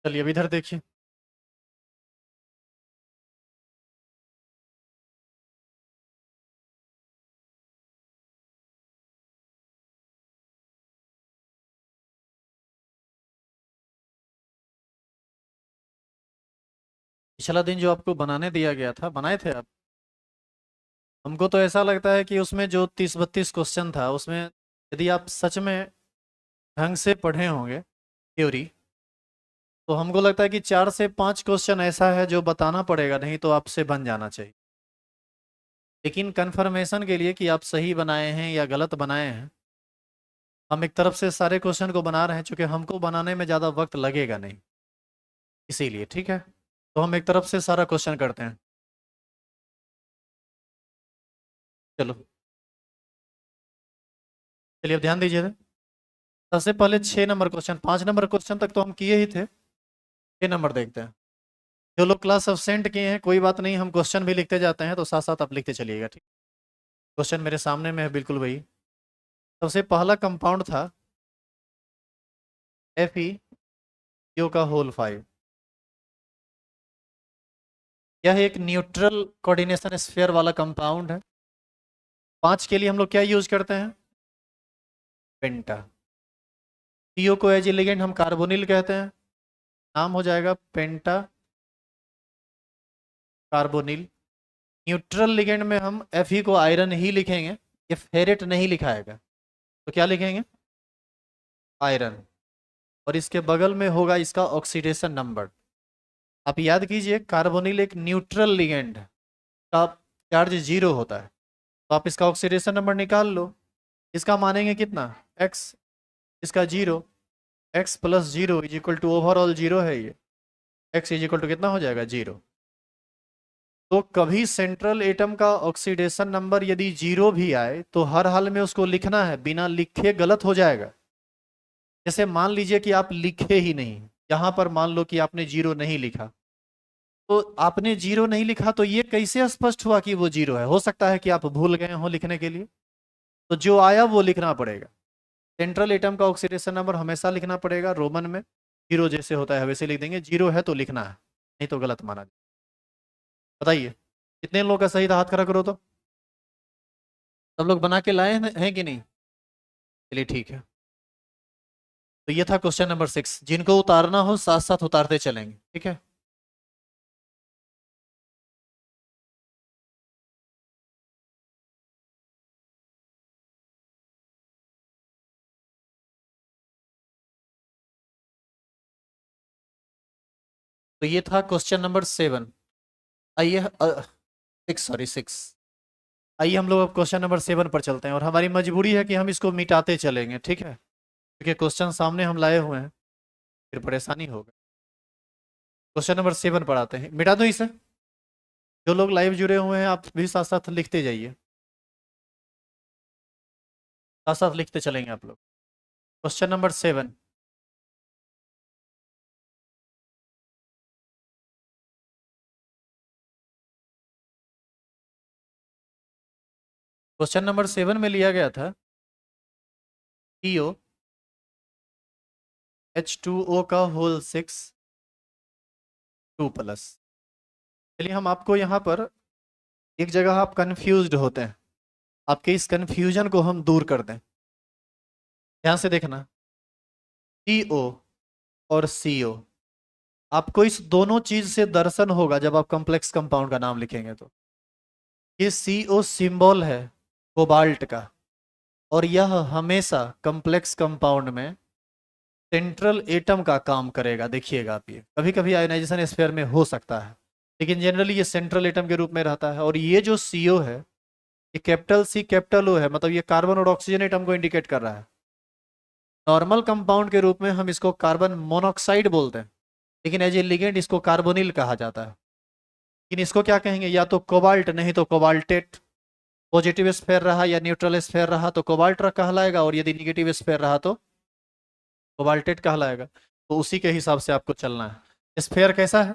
चलिए अब इधर देखिए। पिछला दिन जो आपको बनाने दिया गया था, बनाए थे आप? हमको तो ऐसा लगता है कि उसमें जो 30-32 क्वेश्चन था उसमें, यदि आप सच में ढंग से पढ़े होंगे थ्योरी, तो हमको लगता है कि 4 से 5 क्वेश्चन ऐसा है जो बताना पड़ेगा, नहीं तो आपसे बन जाना चाहिए। लेकिन कंफर्मेशन के लिए कि आप सही बनाए हैं या गलत बनाए हैं, हम एक तरफ से सारे क्वेश्चन को बना रहे हैं, क्योंकि हमको बनाने में ज़्यादा वक्त लगेगा नहीं, इसीलिए। ठीक है, तो हम एक तरफ से सारा क्वेश्चन करते हैं। चलो, चलिए अब ध्यान दीजिए। सबसे पहले 6 नंबर क्वेश्चन, 5 नंबर क्वेश्चन तक तो हम किए ही थे। 6 नंबर देखते हैं। जो लोग क्लास अब्सेंट किए हैं कोई बात नहीं, हम क्वेश्चन भी लिखते जाते हैं, तो साथ साथ आप लिखते चलिएगा, ठीक। क्वेश्चन मेरे सामने में है, बिल्कुल वही। सबसे पहला कंपाउंड था FeO का होल 5। यह एक न्यूट्रल कोऑर्डिनेशन स्फीयर वाला कंपाउंड है। 5 के लिए हम लोग क्या यूज करते हैं? पेंटा। CO को एज ए लिगेंड हम कार्बोनिल कहते हैं, नाम हो जाएगा पेंटा कार्बोनिल। न्यूट्रल लिगेंड में हम Fe को आयरन ही लिखेंगे, ये फेरेट नहीं लिखाएगा, तो क्या लिखेंगे? आयरन। और इसके बगल में होगा इसका ऑक्सीडेशन नंबर। आप याद कीजिए, कार्बोनिल एक न्यूट्रल लिगेंड है, का चार्ज 0 होता है, तो आप इसका ऑक्सीडेशन नंबर निकाल लो। इसका मानेंगे कितना? X। इसका 0। X+0 is equal to overall 0 है ये। X इज इक्वल टू कितना हो जाएगा? 0। तो कभी सेंट्रल एटम का ऑक्सीडेशन नंबर यदि 0 भी आए तो हर हाल में उसको लिखना है, बिना लिखे गलत हो जाएगा। जैसे मान लीजिए कि आप लिखे ही नहीं, यहां पर मान लो कि आपने 0 नहीं लिखा, तो आपने 0 नहीं लिखा तो ये कैसे स्पष्ट हुआ कि वो 0 है? हो सकता है कि आप भूल गए हो लिखने के लिए, तो जो आया वो लिखना पड़ेगा। सेंट्रल एटम का ऑक्सीडेशन नंबर हमेशा लिखना पड़ेगा रोमन में, 0 जैसे होता है वैसे लिख देंगे। 0 है तो लिखना है, नहीं तो गलत माना जाए। बताइए कितने लोगों का सही था? हाथ खड़ा करो तो। सब लोग बना के लाए हैं कि नहीं? चलिए ठीक है। तो ये था क्वेश्चन नंबर 6। जिनको उतारना हो साथ साथ उतारते चलेंगे, ठीक है। तो ये था क्वेश्चन नंबर 7। आइए 6, सॉरी 6। आइए हम लोग अब क्वेश्चन नंबर 7 पर चलते हैं, और हमारी मजबूरी है कि हम इसको मिटाते चलेंगे, ठीक है, क्योंकि क्वेश्चन सामने हम लाए हुए हैं, फिर परेशानी होगा। क्वेश्चन नंबर 7 पर आते हैं। मिटा दो इसे। जो लोग लाइव जुड़े हुए हैं आप भी साथ साथ लिखते जाइए, साथ साथ लिखते चलेंगे आप लोग। Question number 7। क्वेश्चन नंबर 7 में लिया गया था CO H2O का होल 6 2+। चलिए हम आपको यहाँ पर एक जगह आप कंफ्यूज्ड होते हैं, आपके इस कंफ्यूजन को हम दूर कर दें। ध्यान से देखना, CO और CO, आपको इस दोनों चीज से दर्शन होगा जब आप कॉम्प्लेक्स कंपाउंड का नाम लिखेंगे तो। ये CO सिंबल है कोबाल्ट का, और यह हमेशा कॉम्प्लेक्स कंपाउंड में सेंट्रल एटम का काम करेगा। देखिएगा आप, ये कभी कभी आयोनाइजेशन स्फीयर में हो सकता है, लेकिन जनरली ये सेंट्रल एटम के रूप में रहता है। और ये जो CO है, ये कैपिटल C कैपिटल O है, मतलब ये कार्बन और ऑक्सीजन एटम को इंडिकेट कर रहा है। नॉर्मल कंपाउंड के रूप में हम इसको कार्बन मोनोऑक्साइड बोलते हैं, लेकिन एज ए लिगेंड इसको कार्बोनिल कहा जाता है। लेकिन इसको क्या कहेंगे? या तो कोबाल्ट, नहीं तो कोबाल्टेट। पॉजिटिव स्फेयर रहा या न्यूट्रल स्फेयर रहा तो कोबाल्ट कहलाएगा, और यदि निगेटिव स्फेयर रहा तो कोबाल्टेट कहलाएगा। तो उसी के हिसाब से आपको चलना है। स्फेयर कैसा है?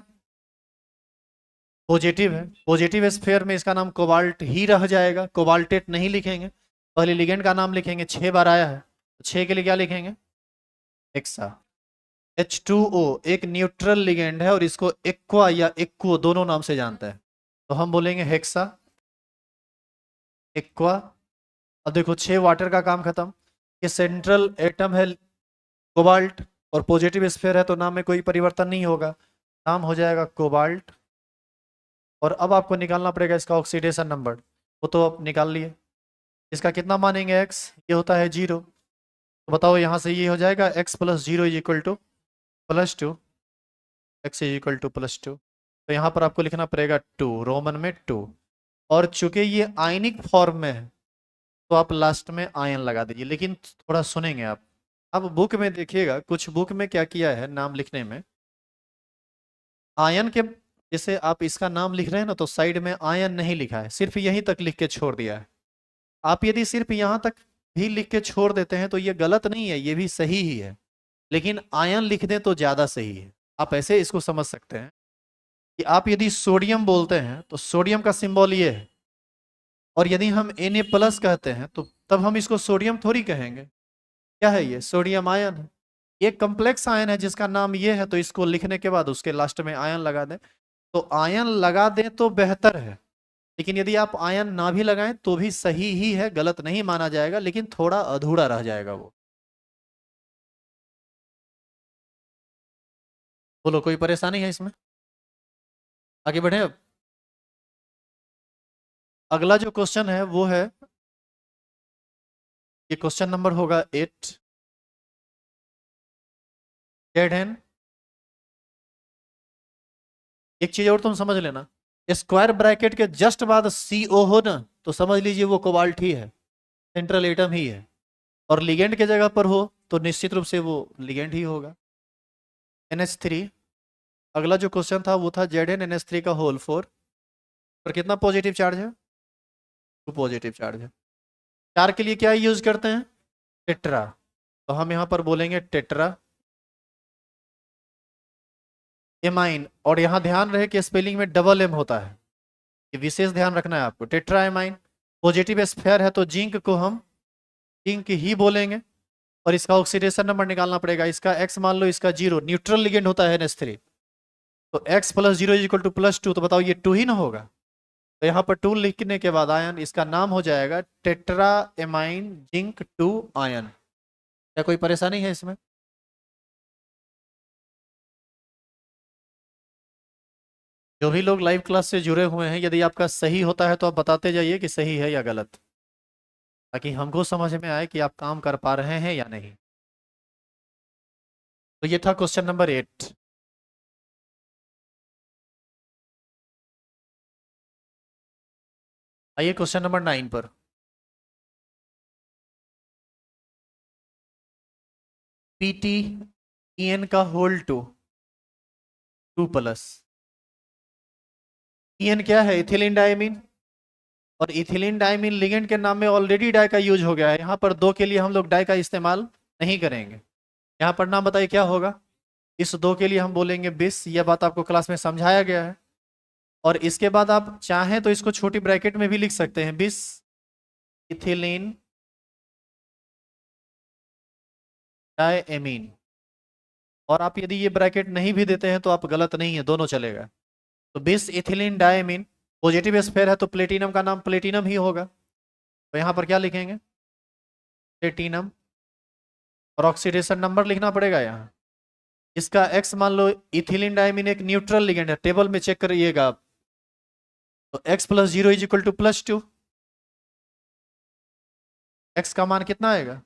पॉजिटिव है। पॉजिटिव स्फेयर में इसका नाम कोबाल्ट ही रह जाएगा, कोबाल्टेट नहीं लिखेंगे। पहले लिगेंड का नाम लिखेंगे, 6 बार आया है, तो 6 के लिए क्या लिखेंगे? हेक्सा। H2O एक न्यूट्रल लिगेंड है और इसको एक्वा या एक्वो दोनों नाम से जानता है, तो हम बोलेंगे हेक्सा, एक्वा। अब देखो 6 वाटर का काम खत्म। ये सेंट्रल एटम है कोबाल्ट, और पॉजिटिव स्फीयर है तो नाम में कोई परिवर्तन नहीं होगा, नाम हो जाएगा कोबाल्ट। और अब आपको निकालना पड़ेगा इसका ऑक्सीडेशन नंबर, वो तो आप निकाल लिए। इसका कितना मानेंगे एक्स, ये होता है 0, तो बताओ यहाँ से ये हो जाएगा x plus 0 is equal to +2, x is equal to +2। तो यहाँ पर आपको लिखना पड़ेगा 2, रोमन में 2। और चूंकि ये आयनिक फॉर्म में है तो आप लास्ट में आयन लगा दीजिए, लेकिन थोड़ा सुनेंगे आप। अब बुक में देखिएगा, कुछ बुक में क्या किया है नाम लिखने में, आयन के जैसे आप इसका नाम लिख रहे हैं ना, तो साइड में आयन नहीं लिखा है, सिर्फ यहीं तक लिख के छोड़ दिया है। आप यदि सिर्फ यहाँ तक भी लिख के छोड़ देते हैं तो ये गलत नहीं है, ये भी सही ही है, लेकिन आयन लिख दें तो ज्यादा सही है। आप ऐसे इसको समझ सकते हैं कि आप यदि सोडियम बोलते हैं तो सोडियम का सिंबल ये है, और यदि हम Na+ कहते हैं तो तब हम इसको सोडियम थोड़ी कहेंगे। क्या है ये, सोडियम आयन है। ये कम्प्लेक्स आयन है जिसका नाम ये है, तो इसको लिखने के बाद उसके लास्ट में आयन लगा दें, तो आयन लगा दें तो बेहतर है। लेकिन यदि आप आयन ना भी लगाएं तो भी सही ही है, गलत नहीं माना जाएगा, लेकिन थोड़ा अधूरा रह जाएगा वो। बोलो, कोई परेशानी है इसमें? आगे बढ़े अब। अगला जो क्वेश्चन है वो है, ये क्वेश्चन नंबर होगा 8। Zn, एक चीज और तुम समझ लेना, स्क्वायर ब्रैकेट के जस्ट बाद CO हो ना, तो समझ लीजिए वो कोबाल्ट ही है, सेंट्रल एटम ही है। और लिगेंड के जगह पर हो तो निश्चित रूप से वो लिगेंड ही होगा, NH3। अगला जो क्वेश्चन था वो था ZnNH3 का होल 4 पर कितना पॉजिटिव चार्ज है, 2 पॉजिटिव चार्ज है। 4 के लिए क्या यूज करते हैं, टेट्रा, तो हम यहाँ पर बोलेंगे टेट्रा एमाइन। और यहाँ ध्यान रहे कि स्पेलिंग में डबल एम होता है, ये विशेष ध्यान रखना है आपको। टेट्रा एमाइन पॉजिटिव स्फीयर है तो जिंक को हम जिंक ही बोलेंगे। और इसका ऑक्सीडेशन नंबर निकालना पड़ेगा, इसका x मान लो, इसका 0, न्यूट्रल लिगेंड होता है NH3, तो x plus 0 is equal to +2, तो बताओ ये 2 ही ना होगा। तो यहाँ पर 2 लिखने के बाद आयन, इसका नाम हो जाएगा टेट्रा एमाइन जिंक 2 आयन। क्या कोई परेशानी है इसमें? जो भी लोग लाइव क्लास से जुड़े हुए हैं, यदि आपका सही होता है तो आप बताते जाइए कि सही है या गलत, ताकि हमको समझ में आए कि आप काम कर पा रहे हैं या नहीं। तो ये था क्वेश्चन नंबर 8। आइए क्वेश्चन नंबर 9 पर। PTEN का होल 2 प्लस। EN क्या है, इथिलीन डायमीन, और इथिलीन डायमीन लिगेंड के नाम में ऑलरेडी डाई का यूज हो गया है, यहाँ पर 2 के लिए हम लोग डाई का इस्तेमाल नहीं करेंगे। यहाँ पर नाम बताइए क्या होगा, इस 2 के लिए हम बोलेंगे 20, यह बात आपको क्लास में समझाया गया है। और इसके बाद आप चाहें तो इसको छोटी ब्रैकेट में भी लिख सकते हैं, 20 इथिलीन डायमीन। और आप यदि ये ब्रैकेट नहीं भी देते हैं तो आप गलत नहीं है, दोनों चलेगा। तो 20 इथिलीन डायमीन, पॉजिटिव स्फीयर है तो प्लेटिनम का नाम प्लेटिनम ही होगा, तो यहाँ पर क्या लिखेंगे, प्लेटिनम। और ऑक्सीडेशन नंबर लिखना पड़ेगा यहाँ, इसका x मान लो, इथिलीन डायमीन एक न्यूट्रल लिगेंड है, टेबल में चेक करिएगा आप, तो x plus 0 is equal to +2, x का मान कितना आएगा,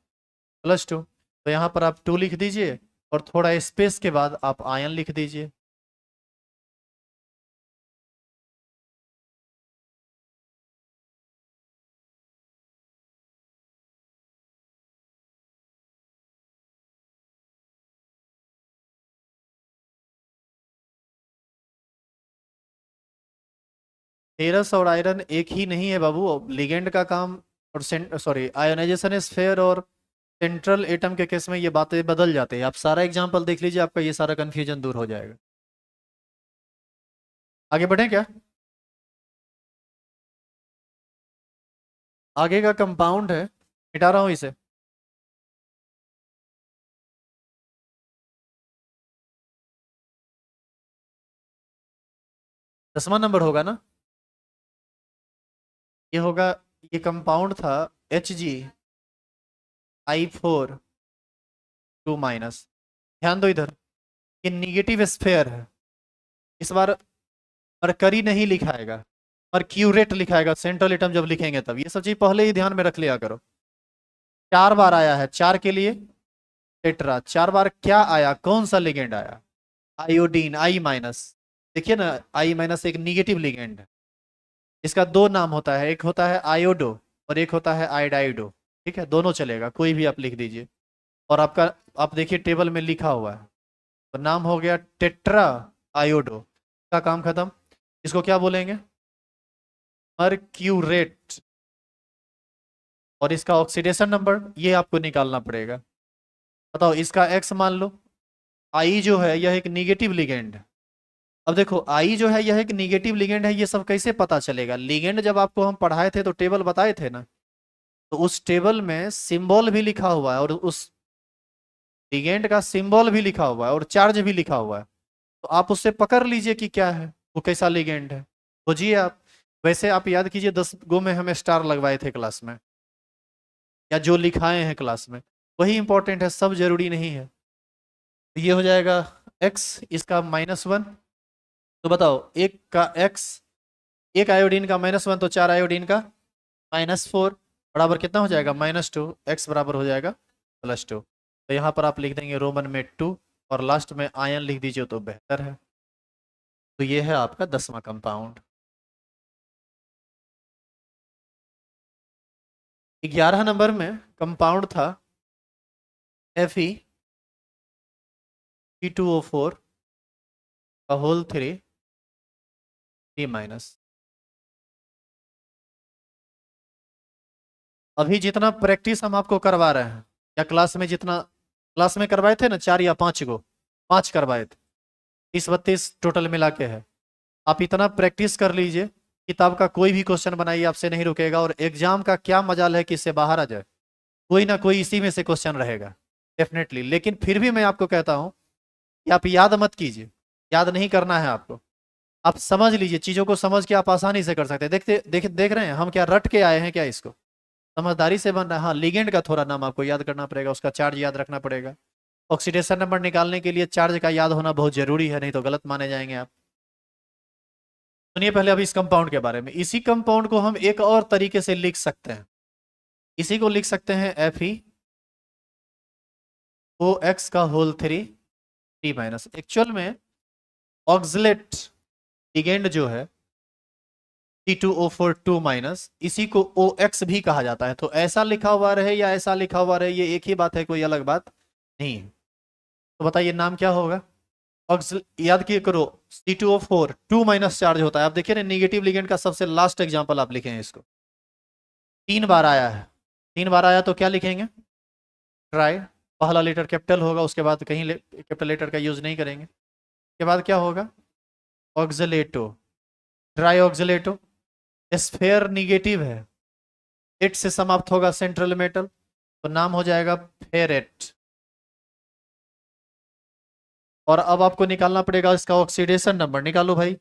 +2। तो यहाँ पर आप 2 लिख दीजिए, और थोड़ा स्पेस के बाद आप आयन लिख दीजिए। फेरस और आयरन एक ही नहीं है बाबू, लिगेंड का काम और सॉरी आयोनाइजेशन स्फीयर और सेंट्रल एटम के केस में ये बातें बदल जाते हैं। आप सारा एग्जांपल देख लीजिए, आपका ये सारा कंफ्यूजन दूर हो जाएगा। आगे बढ़े क्या, आगे का कंपाउंड है, मिटा रहा हूं इसे। 10वां नंबर होगा ना, ये होगा, ये कंपाउंड था HgI4 2-। ध्यान दो इधर, ये निगेटिव स्फेयर है, इस बार मरकरी नहीं लिखाएगा, मर्क्यूरेट लिखाएगा सेंट्रल एटम जब लिखेंगे तब। ये सब चीज पहले ही ध्यान में रख लिया करो। 4 बार आया है, 4 के लिए टेट्रा, 4 बार क्या आया, कौन सा लिगेंड आया, आयोडीन I-। देखिए ना, I- एक निगेटिव लिगेंड है। इसका दो नाम होता है, एक होता है आयोडो और एक होता है आयोडाइडो। ठीक है, दोनों चलेगा, कोई भी आप लिख दीजिए। और आपका, आप देखिए टेबल में लिखा हुआ है, तो नाम हो गया टेट्रा आयोडो, का काम खत्म। इसको क्या बोलेंगे, मर्क्यूरेट। और इसका ऑक्सीडेशन नंबर ये आपको निकालना पड़ेगा। बताओ इसका एक्स मान लो। आई जो है यह एक निगेटिव लिगेंड है। अब देखो आई जो है यह एक निगेटिव लिगेंड है, ये सब कैसे पता चलेगा, लिगेंड जब आपको हम पढ़ाए थे तो टेबल बताए थे ना, तो उस टेबल में सिंबल भी लिखा हुआ है और उस लिगेंड का सिंबल भी लिखा हुआ है और चार्ज भी लिखा हुआ है। तो आप उससे पकड़ लीजिए कि क्या है, वो कैसा लिगेंड है, खोजिए आप। वैसे आप याद कीजिए 10 गो में हमें स्टार लगवाए थे क्लास में, या जो लिखाए हैं क्लास में वही इंपॉर्टेंट है, सब जरूरी नहीं है। तो ये हो जाएगा x, इसका -1। तो बताओ एक का x, एक आयोडीन का -1 तो 4 आयोडीन का -4 बराबर कितना हो जाएगा, -2। x बराबर हो जाएगा +2। तो यहाँ पर आप लिख देंगे रोमन में 2 और लास्ट में आयन लिख दीजिए तो बेहतर है। तो ये है आपका 10वां कंपाउंड। 11 नंबर में कंपाउंड था Fe, P2O4 का होल 3 D-। अभी जितना प्रैक्टिस हम आपको करवा रहे हैं, या क्लास में जितना क्लास में करवाए थे ना, 4 या 5 गो, 5 करवाए थे, 30-32 टोटल मिला के है। आप इतना प्रैक्टिस कर लीजिए, किताब का कोई भी क्वेश्चन बनाइए आपसे नहीं रुकेगा, और एग्जाम का क्या मजाल है कि इससे बाहर आ जाए, कोई ना कोई इसी में से क्वेश्चन रहेगा डेफिनेटली। लेकिन फिर भी मैं आपको कहता हूं कि आप याद मत कीजिए, याद नहीं करना है आपको, आप समझ लीजिए, चीजों को समझ के आप आसानी से कर सकते हैं। देख रहे हैं हम क्या रट के आए हैं क्या, इसको समझदारी से बन रहा है। हाँ, लिगेंड का थोड़ा नाम आपको याद करना पड़ेगा, उसका चार्ज याद रखना पड़ेगा। ऑक्सीडेशन नंबर निकालने के लिए चार्ज का याद होना बहुत जरूरी है, नहीं तो गलत माने जाएंगे आप। सुनिए पहले अब इस कंपाउंड के बारे में। इसी कंपाउंड को हम एक और तरीके से लिख सकते हैं, इसी को लिख सकते हैं FeOX का होल 3 D-। एक्चुअल में ऑक्सलेट लिगेंड जो है C2O4 2-, इसी को OX भी कहा जाता है। तो ऐसा लिखा हुआ रहे या ऐसा लिखा हुआ रहे, ये एक ही बात है, कोई अलग बात नहीं है। तो बताइए नाम क्या होगा, याद किए करो, C2O4 2- चार्ज होता है। आप देखिए ना, निगेटिव लिगेंड का सबसे लास्ट एग्जांपल आप लिखें इसको, 3 बार आया है, 3 बार आया तो क्या लिखेंगे, ट्राई। पहला लेटर कैपिटल होगा, उसके बाद कहीं कैपिटल लेटर का यूज नहीं करेंगे। उसके बाद क्या होगा, ऑक्सलेटो, ट्राई ऑक्सलेटो। स्फेयर निगेटिव है, एट से समाप्त होगा सेंट्रल मेटल, तो नाम हो जाएगा फेरेट। और अब आपको निकालना पड़ेगा इसका ऑक्सीडेशन नंबर, निकालो भाई।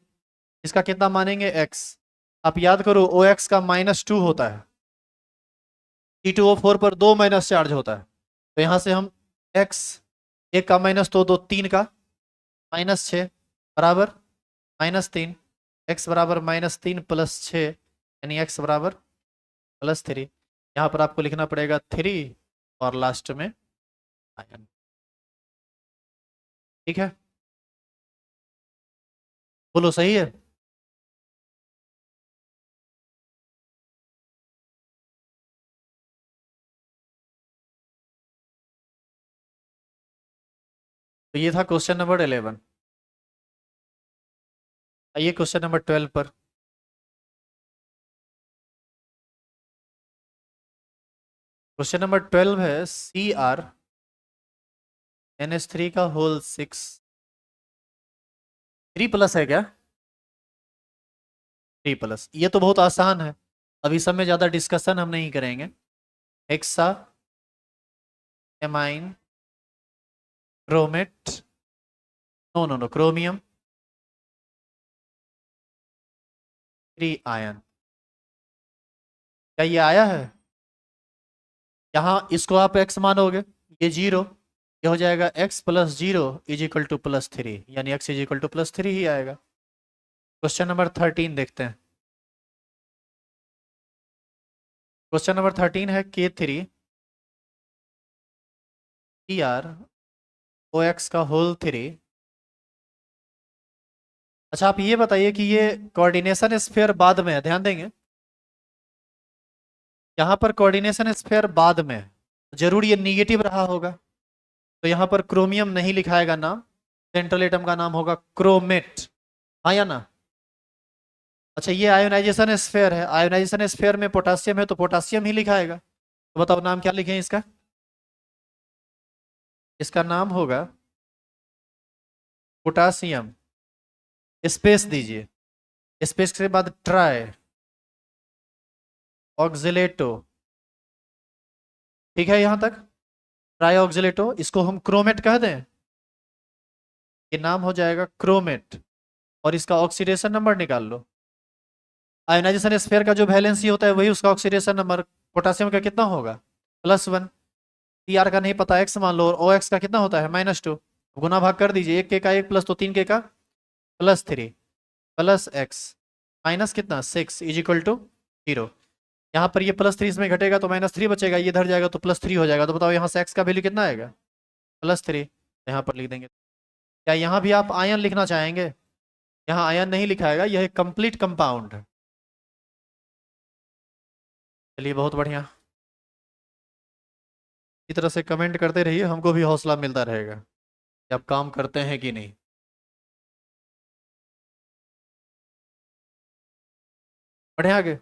इसका कितना मानेंगे, x। आप याद करो OX का -2 होता है, C2O4 पर 2 माइनस चार्ज होता है। तो यहां से हम x, एक का माइनस तो 2, 3 का -6 बराबर -3, x बराबर -3 + 6, यानी x बराबर +3। यहाँ पर आपको लिखना पड़ेगा 3 और लास्ट में आयन। ठीक है, बोलो सही है। तो ये था क्वेश्चन नंबर 11। आइए क्वेश्चन नंबर 12 पर। क्वेश्चन नंबर 12 है CrNH3 का होल 6। 3+ है क्या, 3+, ये तो बहुत आसान है, अभी सब में ज्यादा डिस्कशन हम नहीं करेंगे। Hexa ammine chromate, no no no, chromium 3 ion. क्या ये आया है? यहाँ इसको आप x मानोगे, ये 0, ये हो जाएगा x plus 0 is equal to +3, यानी x इज इक्वल टू +3 ही आएगा। क्वेश्चन नंबर 13 देखते हैं। क्वेश्चन नंबर 13 है K3 CrOX का होल 3। अच्छा आप ये बताइए कि ये कोऑर्डिनेशन स्फीयर बाद में है, ध्यान देंगे। यहाँ पर कोऑर्डिनेशन स्फीयर बाद में है, जरूर ये निगेटिव रहा होगा, तो यहाँ पर क्रोमियम नहीं लिखाएगा नाम, सेंट्रल एटम का नाम होगा क्रोमेट। हाँ या ना? अच्छा ये आयोनाइजेशन स्फीयर है, आयोनाइजेशन स्फीयर में पोटासियम है तो पोटासियम ही लिखाएगा। तो बताओ नाम क्या लिखें इसका? इसका नाम होगा पोटासियम, स्पेस दीजिए, स्पेस के बाद ट्राई ऑक्सिलेटो। ठीक है यहाँ तक? ट्राई ऑक्सिलेटो, इसको हम क्रोमेट कह दें, ये नाम हो जाएगा क्रोमेट। और इसका ऑक्सीडेशन नंबर निकाल लो। आयोनाइजेशन स्फीयर का जो वैलेंसी होता है वही उसका ऑक्सीडेशन नंबर। पोटासियम का कितना होगा? +1। Cr का नहीं पता, x मान लो, और OX का कितना होता है? -2। गुना भाग कर दीजिए, 1 के का 1 प्लस तो 3 के का +3 प्लस x माइनस कितना 6 इज इक्वल टू 0। यहाँ पर ये +3 इसमें घटेगा तो -3 बचेगा, ये इधर जाएगा तो +3 हो जाएगा। तो बताओ यहाँ से x का वैल्यू कितना आएगा? +3। यहाँ पर लिख देंगे। क्या यहाँ भी आप आयन लिखना चाहेंगे? यहाँ आयन नहीं लिखाएगा, यह एक कंप्लीट कंपाउंड है। चलिए बहुत बढ़िया, इसी तरह से कमेंट करते रहिए, हमको भी हौसला मिलता रहेगा कि आप काम करते हैं कि नहीं। बढ़े आगे।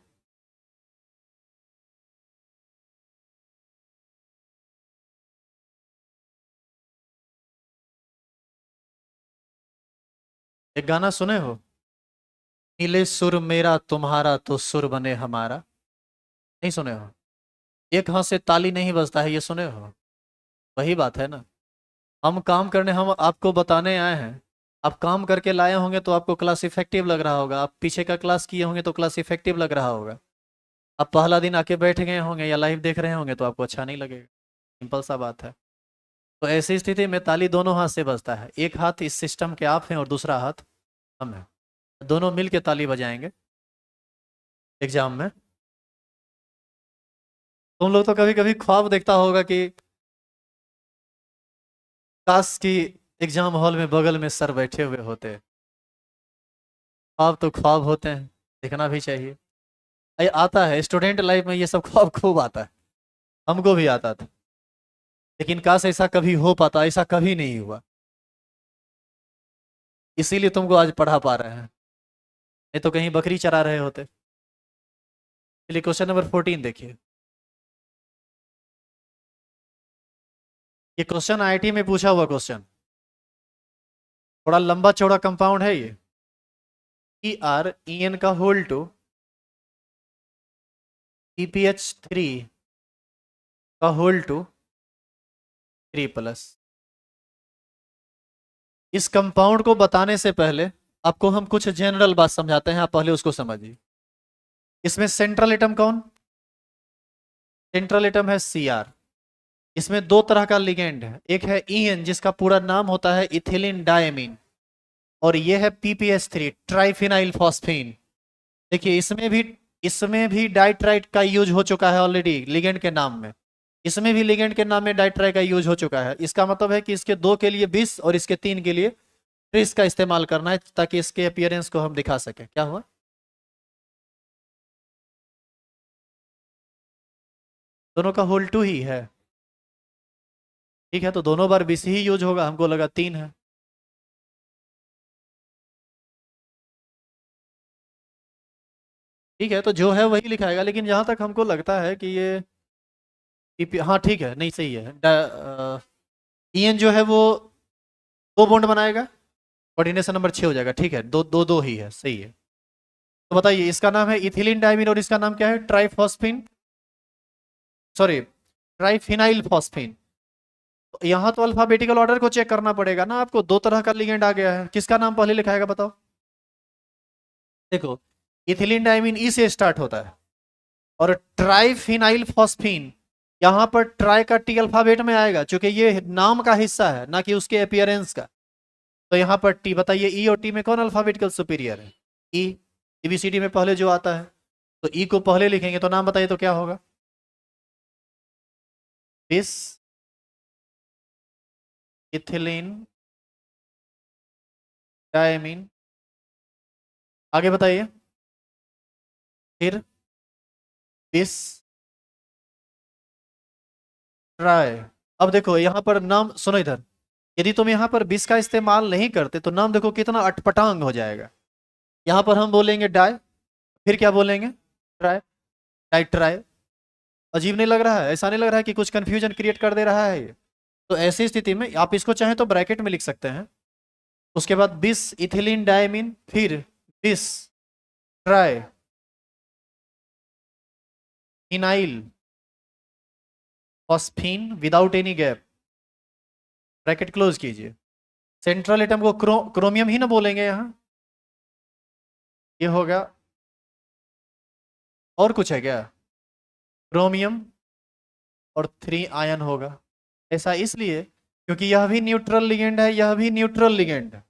एक गाना सुने हो, नीले सुर मेरा तुम्हारा तो सुर बने हमारा? नहीं सुने हो? एक हाथ से ताली नहीं बजता है, ये सुने हो? वही बात है ना, हम काम करने, हम आपको बताने आए हैं। आप काम करके लाए होंगे तो आपको क्लास इफेक्टिव लग रहा होगा, आप पीछे का क्लास किए होंगे तो क्लास इफेक्टिव लग रहा होगा। आप पहला दिन आके बैठ गए होंगे या लाइव देख रहे होंगे तो आपको अच्छा नहीं लगेगा, सिंपल सा बात है। तो ऐसी स्थिति में ताली दोनों हाथ से बजता है, एक हाथ इस सिस्टम के आप हैं और दूसरा हाथ हम हैं, दोनों मिल के ताली बजाएंगे एग्जाम में। तुम लोग तो कभी कभी ख्वाब देखता होगा कि काश की एग्जाम हॉल में बगल में सर बैठे हुए होते। ख्वाब तो ख्वाब होते हैं, देखना भी चाहिए। ये आता है स्टूडेंट लाइफ में, ये सब ख्वाब खूब आता है, हमको भी आता था, लेकिन काश ऐसा कभी हो पाता, ऐसा कभी नहीं हुआ, इसीलिए तुमको आज पढ़ा पा रहे हैं, नहीं तो कहीं बकरी चरा रहे होते। चलिए क्वेश्चन नंबर 14 देखिए। ये क्वेश्चन आईआईटी में पूछा हुआ क्वेश्चन, थोड़ा लंबा चौड़ा कंपाउंड है ये। ErEn का होल टू PPH3 का होल टू 3+। इस कंपाउंड को बताने से पहले आपको हम कुछ जनरल बात समझाते हैं, आप पहले उसको समझिए। इसमें सेंट्रल एटम कौन? सेंट्रल एटम है Cr। इसमें दो तरह का लिगेंड है, एक है En जिसका पूरा नाम होता है इथिलीन डायमीन, और यह है PPH3 ट्राइफिनाइल फॉस्फीन। देखिए इसमें भी डाइट्राइट का यूज हो चुका है ऑलरेडी लिगेंड के नाम में, इसमें भी लिगेंड के नाम में डाइट्राइट का यूज हो चुका है। इसका मतलब है कि इसके 2 के लिए 20 और इसके 3 के लिए 30 का इस्तेमाल करना है, ताकि इसके अपीयरेंस को हम दिखा सकें। क्या हुआ? दोनों का होल 2 ही है, ठीक है, तो दोनों बार 20 ही यूज होगा, हमको लगा 3 है। ठीक है, तो जो है वही लिखाएगा, लेकिन जहां तक हमको लगता है कि ये हाँ ठीक है, नहीं सही है। En जो है वो 2 बॉन्ड बनाएगा, कोऑर्डिनेशन नंबर 6 हो जाएगा, ठीक है, दो दो दो ही है, सही है। तो बताइए इसका नाम है इथिलीन डायमीन और इसका नाम क्या है? ट्राइफॉस्फिन, सॉरी ट्राइफिनाइल फॉस्फिन। तो यहाँ तो अल्फाबेटिकल ऑर्डर को चेक करना पड़ेगा ना आपको, 2 तरह का लिगेंड आ गया है, किसका नाम पहले लिखाएगा बताओ? देखो इथिलीन डायमीन ई से स्टार्ट होता है। और ट्राइफिनाइल फॉस्फीन, यहां पर ट्राई का टी अल्फाबेट में आएगा, क्योंकि ये नाम का हिस्सा है ना कि उसके अपीयरेंस का। तो यहाँ पर टी, बताइए ई और टी में कौन अल्फाबेटिकल सुपीरियर है? ई। एबीसीडी में पहले जो आता है, तो ई को पहले लिखेंगे, तो नाम बताइए तो क्या होगा? बिस इथिलीन डायमीन। आगे बताइए। फिर बिस ट्राई। अब देखो यहाँ पर नाम सुनो इधर, यदि तुम यहाँ पर बिस का इस्तेमाल नहीं करते तो नाम देखो कितना अटपटांग हो जाएगा। यहाँ पर हम बोलेंगे डाई, फिर क्या बोलेंगे? ट्राई। Di tri. अजीब नहीं लग रहा है? ऐसा नहीं लग रहा है कि कुछ कंफ्यूजन क्रिएट कर दे रहा है ये? तो ऐसी स्थिति में आप इसको चाहें तो ब्रैकेट में लिख सकते हैं। उसके बाद बिस इथिलीन डायमीन, फिर बिस ट्राई इनाइल phosphine without any gap, bracket close कीजिए। सेंट्रल एटम को क्रोमियम ही ना बोलेंगे यहाँ, ये होगा। और कुछ है क्या? क्रोमियम और 3 आयन होगा। ऐसा इसलिए क्योंकि यह भी न्यूट्रल लिगेंड है, यह भी न्यूट्रल लिगेंड है,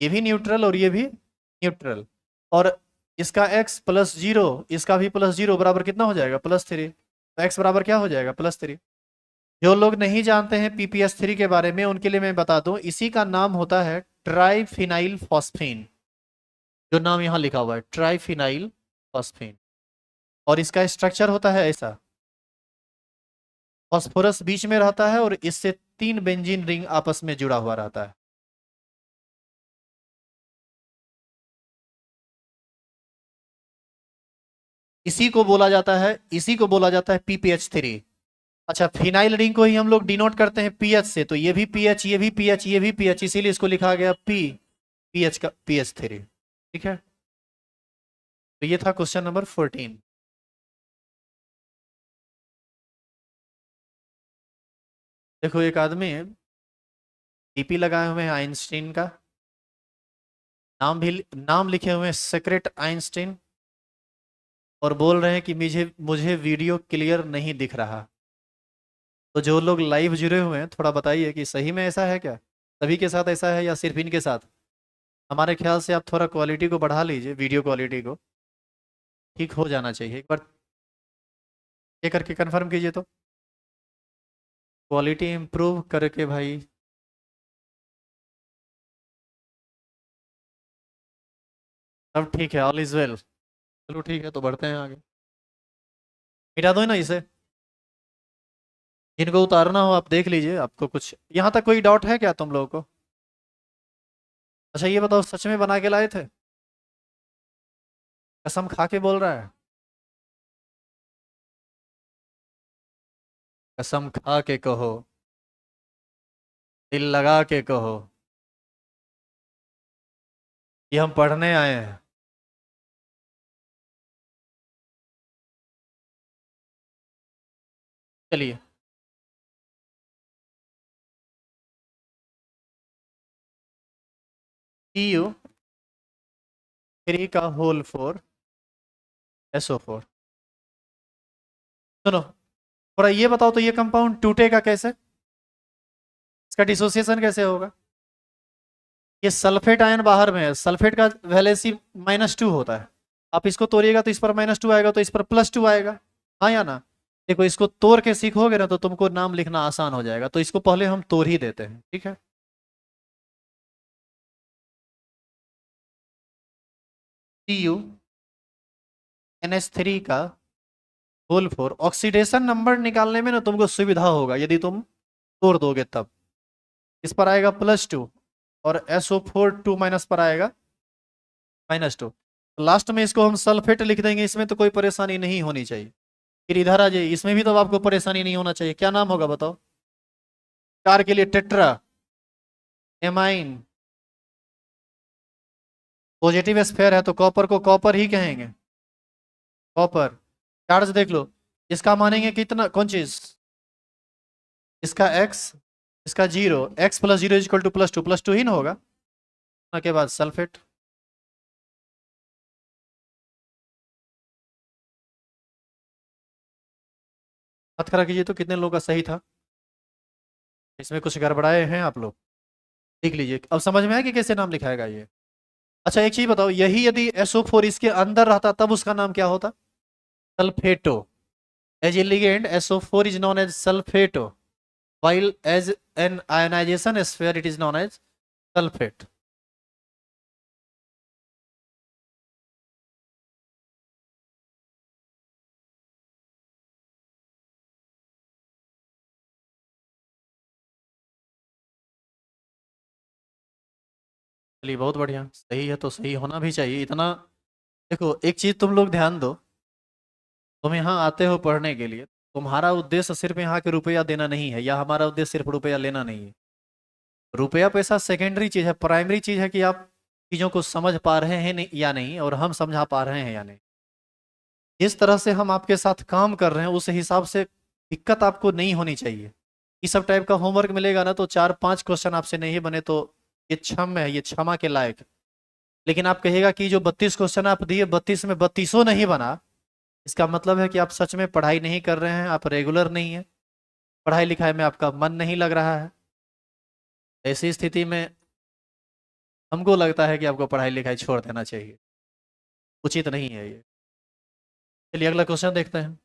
ये भी न्यूट्रल और ये भी न्यूट्रल। और इसका x प्लस जीरो, इसका भी प्लस जीरो, बराबर कितना हो जाएगा? +3। तो x बराबर क्या हो जाएगा? +3। जो लोग नहीं जानते हैं PPS3 के बारे में, उनके लिए मैं बता दूं, इसी का नाम होता है ट्राइफिनाइल फॉस्फीन। जो नाम यहाँ लिखा हुआ है ट्राइफिनाइल फॉस्फीन। और इसका स्ट्रक्चर होता है ऐसा, फॉस्फोरस बीच में रहता है और इससे 3 बेंजीन रिंग आपस में जुड़ा हुआ रहता है। इसी को बोला जाता है PPH3। अच्छा, फिनाइल रिंग को ही हम लोग डिनोट करते हैं पीएच से, तो ये भी पीएच, ये भी पीएच, ये भी पीएच, इसीलिए इसको लिखा गया पीएच का PH3। ठीक है, तो ये था क्वेश्चन नंबर 14। देखो एक आदमी डीपी लगाए हुए हैं आइंस्टीन का, नाम लिखे हुए हैं सेक्रेट आइंस्टीन, और बोल रहे हैं कि मुझे मुझे वीडियो क्लियर नहीं दिख रहा। तो जो लोग लाइव जुड़े हुए हैं, थोड़ा बताइए कि सही में ऐसा है क्या? सभी के साथ ऐसा है या सिर्फ इनके साथ? हमारे ख्याल से आप थोड़ा क्वालिटी को बढ़ा लीजिए, वीडियो क्वालिटी को। ठीक हो जाना चाहिए, एक बार ये करके कंफर्म कीजिए तो। क्वालिटी इंप्रूव करके भाई। सब ठीक है, ऑल इज वेल। चलो ठीक है, तो बढ़ते हैं आगे। मिटा दो ना इसे, जिनको उतारना हो आप देख लीजिए। आपको कुछ यहाँ तक कोई डाउट है क्या तुम लोगों को? अच्छा ये बताओ, सच में बना के लाए थे? कसम खा के बोल रहा है? कसम खा के कहो, दिल लगा के कहो कि हम पढ़ने आए हैं। चलिए, PU3 का होल 4 SO4। सुनो, थोड़ा ये बताओ तो, ये कंपाउंड टूटेगा कैसे? इसका डिसोसिएशन कैसे होगा? ये सल्फेट आयन बाहर में है, सल्फेट का वैलेंसी -2 होता है। आप इसको तोड़िएगा तो इस पर -2 आएगा, तो इस पर +2 आएगा। हाँ या ना? देखो इसको तोड़ के सीखोगे ना तो तुमको नाम लिखना आसान हो जाएगा, तो इसको पहले हम तोड़ ही देते हैं, ठीक है। CuNH3 का होल 4, ऑक्सीडेशन नंबर निकालने में ना तुमको सुविधा होगा यदि तुम तोड़ दोगे तब। इस पर आएगा +2 और SO4 2- पर आएगा -2। लास्ट में इसको हम सल्फेट लिख देंगे, इसमें तो कोई परेशानी नहीं होनी चाहिए। फिर इधर आ जाइए, इसमें भी तो आपको परेशानी नहीं होना चाहिए। क्या नाम होगा बताओ? कार के लिए टेट्रा एमाइन। पॉजिटिव स्फेयर है तो कॉपर को कॉपर ही कहेंगे, कॉपर। चार्ज देख लो, इसका मानेंगे कितना, कौन चीज? इसका x, इसका 0, x + 0 = +2, +2 ही ना होगा। के बाद सल्फेट। हाथ खड़ा कीजिए तो कितने लोगों का सही था। इसमें कुछ गड़बड़ाए हैं आप लोग, लिख लीजिए। अब समझ में आया कि कैसे नाम लिखाएगा ये। अच्छा एक चीज बताओ, यही यदि SO4 इसके अंदर रहता तब उसका नाम क्या होता? Sulfato. As a ligand SO4 is known as sulfato, while as an ionization sphere it is known as sulfate. चलिए बहुत बढ़िया, सही है तो सही होना भी चाहिए इतना। देखो एक चीज तुम लोग ध्यान दो, तुम यहाँ आते हो पढ़ने के लिए, तुम्हारा उद्देश्य सिर्फ यहाँ के रुपया देना नहीं है, या हमारा उद्देश्य सिर्फ रुपया लेना नहीं है। रुपया पैसा सेकेंडरी चीज है, प्राइमरी चीज है कि आप चीजों को समझ पा रहे हैं नहीं या नहीं, और हम समझा पा रहे हैं या नहीं। जिस तरह से हम आपके साथ काम कर रहे हैं उस हिसाब से दिक्कत आपको नहीं होनी चाहिए। इस सब टाइप का होमवर्क मिलेगा ना तो 4-5 क्वेश्चन आपसे नहीं बने तो ये क्षम है, ये क्षमा के लायक है। लेकिन आप कहिएगा कि जो 32 क्वेश्चन आप दिए 32 में 32 नहीं बना, इसका मतलब है कि आप सच में पढ़ाई नहीं कर रहे हैं, आप रेगुलर नहीं है, पढ़ाई लिखाई में आपका मन नहीं लग रहा है। ऐसी स्थिति में हमको लगता है कि आपको पढ़ाई लिखाई छोड़ देना चाहिए, उचित नहीं है ये। चलिए अगला क्वेश्चन देखते हैं।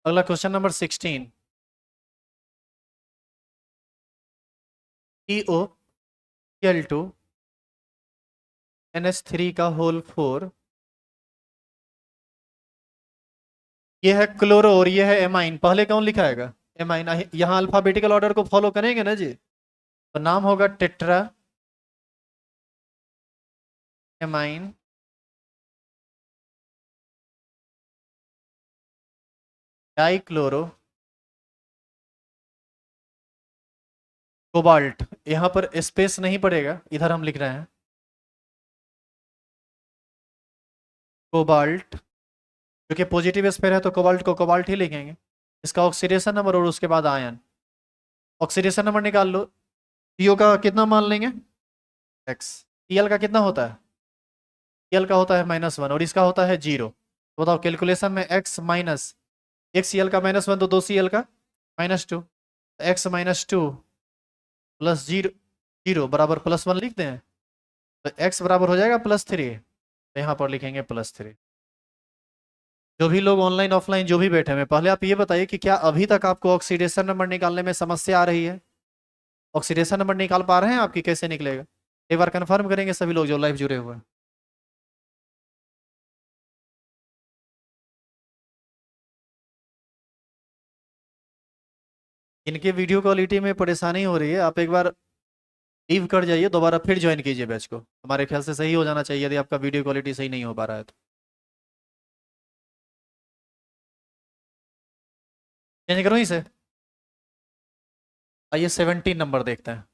अगला क्वेश्चन नंबर 16। POCl2 NH3 का होल 4, ये है क्लोरो और ये है एमाइन। पहले कौन लिखाएगा? एमाइन। यहाँ अल्फाबेटिकल ऑर्डर को फॉलो करेंगे ना जी, तो नाम होगा टेट्रा एमाइन डाइक्लोरो कोबाल्ट। यहाँ पर स्पेस नहीं पड़ेगा, इधर हम लिख रहे हैं कोबाल्ट, क्योंकि पॉजिटिव स्पेयर है तो कोबाल्ट को कोबाल्ट ही लिखेंगे। इसका ऑक्सीडेशन नंबर और उसके बाद आयन। ऑक्सीडेशन नंबर निकाल लो। पीओ का कितना मान लेंगे? एक्स। Cl का कितना होता है? Cl का होता है -1 और इसका होता है 0। तो बताओ कैलकुलेशन में x माइनस एक Cl का -1 तो 2 Cl का -2, x -2 प्लस 0 बराबर +1 लिखते हैं, तो x बराबर हो जाएगा +3। तो यहाँ पर लिखेंगे +3। जो भी लोग ऑनलाइन ऑफलाइन जो भी बैठे हुए, पहले आप ये बताइए कि क्या अभी तक आपको ऑक्सीडेशन नंबर निकालने में समस्या आ रही है? ऑक्सीडेशन नंबर निकाल पा रहे हैं आपकी? कैसे निकलेगा एक बार कंफर्म करेंगे सभी लोग जो लाइव जुड़े हुए हैं। इनके वीडियो क्वालिटी में परेशानी हो रही है, आप एक बार लीव कर जाइए, दोबारा फिर ज्वाइन कीजिए बैच को। हमारे ख्याल से सही हो जाना चाहिए यदि आपका वीडियो क्वालिटी सही नहीं हो पा रहा है तो। चेंज करो इसे। आइए 17 नंबर देखते हैं।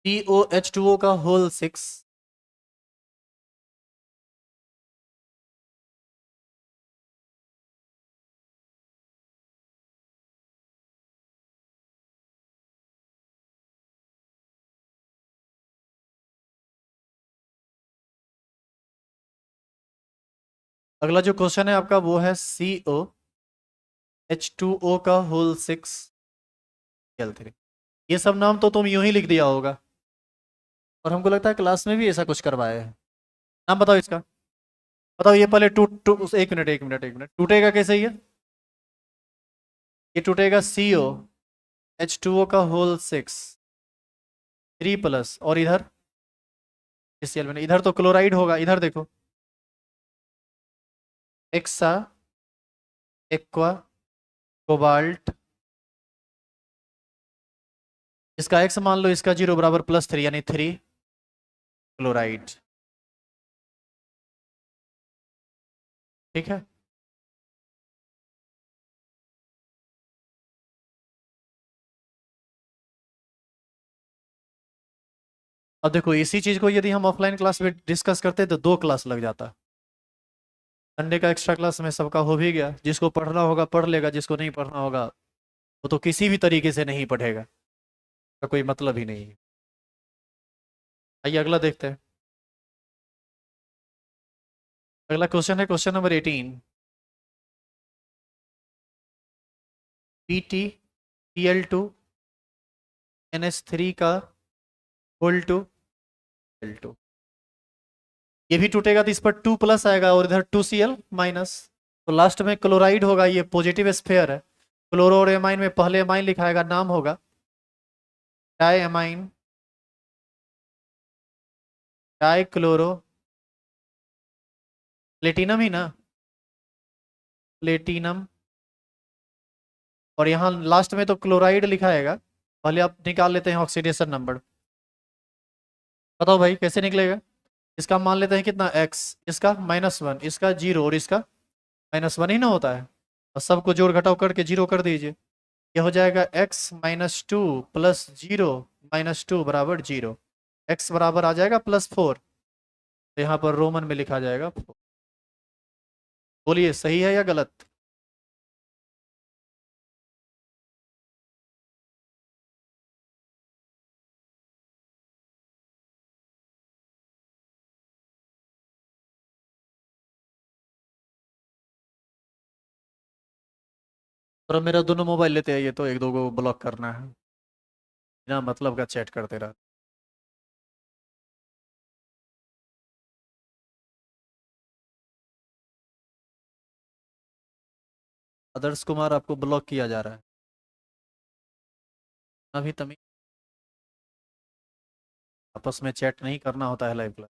COH2O का होल 6, अगला जो क्वेश्चन है आपका वो है COH2O का होल 6 Cl3। ये सब नाम तो तुम यूं ही लिख दिया होगा, और हमको लगता है क्लास में भी ऐसा कुछ करवाए हैं। नाम बताओ इसका। बताओ ये पहले टूट टूट एक मिनट एक मिनट एक मिनट, टूटेगा कैसे ये टूटेगा COH2O का होल 6 3+, और इधर Cl में इधर तो क्लोराइड होगा, इधर देखो एक्सा एक्वा कोबाल्ट, इसका x मान लो, इसका 0 बराबर +3 यानी 3 क्लोराइड। ठीक है। अब देखो इसी चीज को यदि हम ऑफलाइन क्लास में डिस्कस करते तो 2 क्लास लग जाता। संडे का एक्स्ट्रा क्लास में सबका हो भी गया, जिसको पढ़ना होगा पढ़ लेगा, जिसको नहीं पढ़ना होगा वो तो किसी भी तरीके से नहीं पढ़ेगा, का कोई मतलब ही नहीं है। आइए अगला देखते हैं। अगला क्वेश्चन है क्वेश्चन नंबर 18। PtCl2 NH3 का होल टू L2, ये भी टूटेगा तो इस पर 2 प्लस आएगा और इधर 2Cl माइनस, तो लास्ट में क्लोराइड होगा, ये पॉजिटिव स्फेयर है। क्लोरो और एमाइन में पहले एमाइन लिखाएगा, नाम होगा diamine, dichloro platinum ही ना, प्लेटिनम। और यहाँ लास्ट में तो क्लोराइड लिखाएगा, पहले आप निकाल लेते हैं ऑक्सीडेशन नंबर। बताओ भाई कैसे निकलेगा। इसका मान लेते हैं कितना x, इसका -1, इसका 0 और इसका -1 ही ना होता है, और सबको जोड़ घटाव करके 0 कर दीजिए। ये हो जाएगा x-2 प्लस 0 -2 बराबर 0। x बराबर आ जाएगा +4, तो यहाँ पर रोमन में लिखा जाएगा 4। बोलिए सही है या गलत। और मेरा दोनों मोबाइल लेते हैं, ये तो एक दो को ब्लॉक करना है, बिना मतलब का चैट करते रहा। आदर्श कुमार आपको ब्लॉक किया जा रहा है, अभी तभी आपस में चैट नहीं करना होता है लाइव क्लास।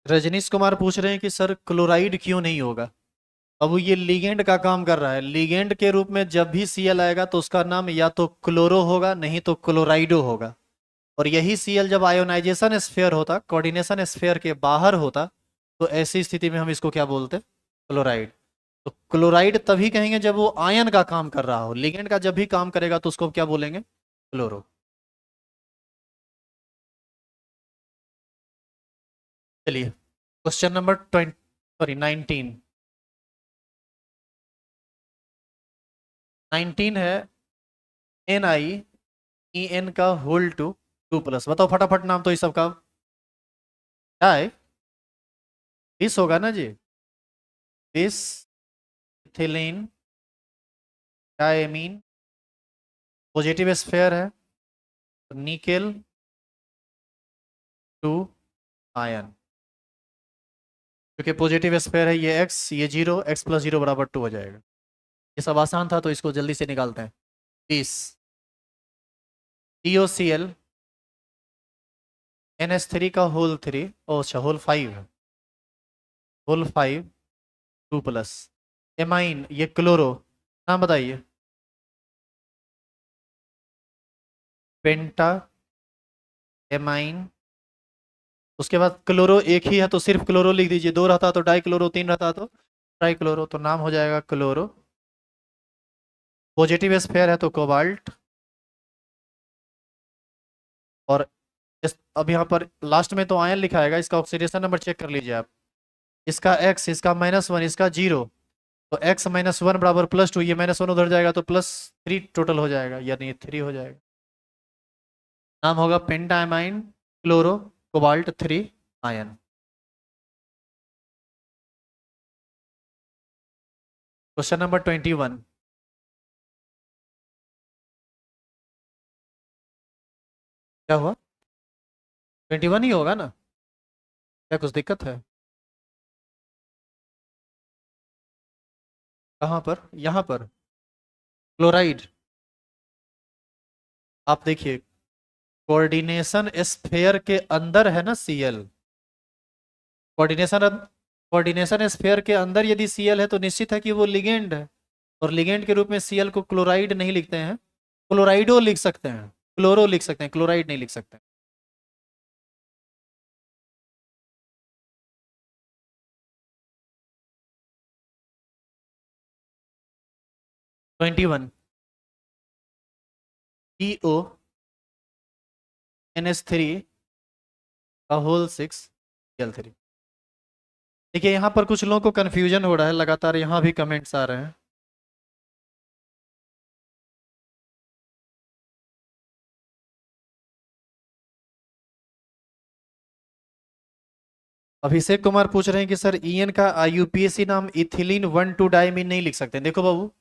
रजनीश कुमार पूछ रहे हैं कि सर क्लोराइड क्यों नहीं होगा। अब वो ये लिगेंड का काम कर रहा है, लिगेंड के रूप में जब भी Cl आएगा तो उसका नाम या तो क्लोरो होगा नहीं तो क्लोराइडो होगा। और यही Cl जब आयोनाइजेशन स्फेयर होता, कोऑर्डिनेशन स्फेयर के बाहर होता, तो ऐसी स्थिति में हम इसको क्या बोलते, क्लोराइड। तो क्लोराइड तभी कहेंगे जब वो आयन का काम कर रहा हो, लिगेंड का जब भी काम करेगा तो उसको क्या बोलेंगे, क्लोरो। चलिए क्वेश्चन नंबर 20, सॉरी 19। 19 है NiEN का होल टू 2 प्लस। बताओ फटाफट नाम तो इस सब का। क्या है, 20 होगा ना जी, 20 इथिलीन डायमीन, पॉजिटिव स्फेयर है, निकेल 2 आयन, क्योंकि पॉजिटिव स्फेयर है, ये x ये 0, x + 0 बराबर 2 हो जाएगा। ये सब आसान था तो इसको जल्दी से निकालते हैं। 20 COCl NH3 का होल 3, ओ अच्छा होल 5, होल 5 2 प्लस एमाइन, ये क्लोरो, नाम बताइए। पेंटा एमाइन, उसके बाद क्लोरो एक ही है तो सिर्फ क्लोरो लिख दीजिए, दो रहता तो डाई क्लोरो, तीन रहता तो ट्राई क्लोरो, तो नाम हो जाएगा क्लोरो। पॉजिटिव स्फेयर है तो कोबाल्ट। और अब यहाँ पर लास्ट में तो आयन लिखा आएगा, इसका ऑक्सीडेशन नंबर चेक कर लीजिए आप। इसका x, इसका -1, इसका 0, तो x-1 बराबर +2, ये -1 उधर जाएगा तो +3 टोटल हो जाएगा, यानी 3 हो जाएगा। नाम होगा pentammine chloro cobalt 3 ion. Question number 21। क्या हुआ, 21 ही होगा ना, क्या कुछ दिक्कत है। कहाँ पर? यहाँ पर क्लोराइड। आप देखिए, कोऑर्डिनेशन स्फेयर के अंदर है ना Cl। कोऑर्डिनेशन कोऑर्डिनेशन स्फेयर के अंदर यदि Cl है तो निश्चित है कि वो लिगेंड है। और लिगेंड के रूप में Cl को क्लोराइड नहीं लिखते हैं, क्लोराइडो लिख सकते हैं, क्लोरो लिख सकते हैं, क्लोराइड नहीं लिख सकते। 21 CONH3 का होल 6Cl3। देखिए यहाँ पर कुछ लोगों को कंफ्यूजन हो रहा है, लगातार यहाँ भी कमेंट्स आ रहे हैं। अभिषेक कुमार पूछ रहे हैं कि सर ईएन का IUPAC नाम इथिलीन 1,2 डाइमीन नहीं लिख सकते? देखो बाबू,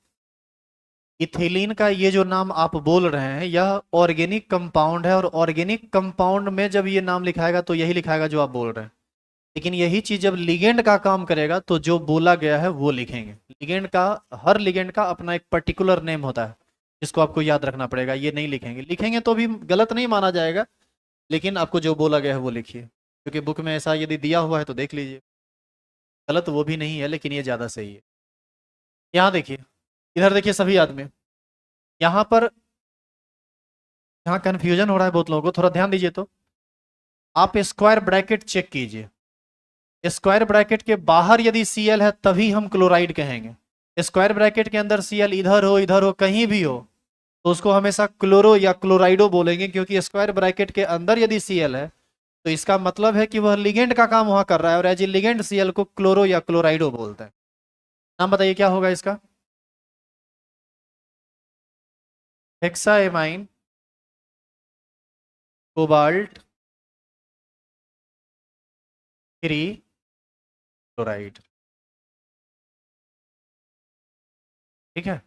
इथिलीन का ये जो नाम आप बोल रहे हैं यह ऑर्गेनिक कंपाउंड है, और ऑर्गेनिक कंपाउंड में जब ये नाम लिखाएगा तो यही लिखाएगा जो आप बोल रहे हैं। लेकिन यही चीज जब लिगेंड का काम करेगा तो जो बोला गया है वो लिखेंगे। लिगेंड का, हर लिगेंड का अपना एक पर्टिकुलर नेम होता है जिसको आपको याद रखना पड़ेगा। ये नहीं लिखेंगे, लिखेंगे तो भी गलत नहीं माना जाएगा, लेकिन आपको जो बोला गया है वो लिखिए, क्योंकि बुक में ऐसा यदि दिया हुआ है तो देख लीजिए। गलत वो भी नहीं है, लेकिन ये ज़्यादा सही है। यहाँ देखिए, इधर देखिए सभी आदमी, यहाँ पर, यहाँ कन्फ्यूजन हो रहा है बहुत लोगों को, थोड़ा ध्यान दीजिए। तो आप स्क्वायर ब्रैकेट चेक कीजिए, स्क्वायर ब्रैकेट के बाहर यदि Cl है तभी हम क्लोराइड कहेंगे। स्क्वायर ब्रैकेट के अंदर Cl इधर हो कहीं भी हो तो उसको हमेशा क्लोरो या क्लोराइडो बोलेंगे, क्योंकि स्क्वायर ब्रैकेट के अंदर यदि Cl है तो इसका मतलब है कि वह लिगेंड का काम वहां कर रहा है, और एज ए लिगेंड Cl को क्लोरो या क्लोराइडो बोलते हैं। नाम बताइए क्या होगा इसका? हेक्साएमाइन कोबाल्ट 3 क्लोराइड। ठीक है।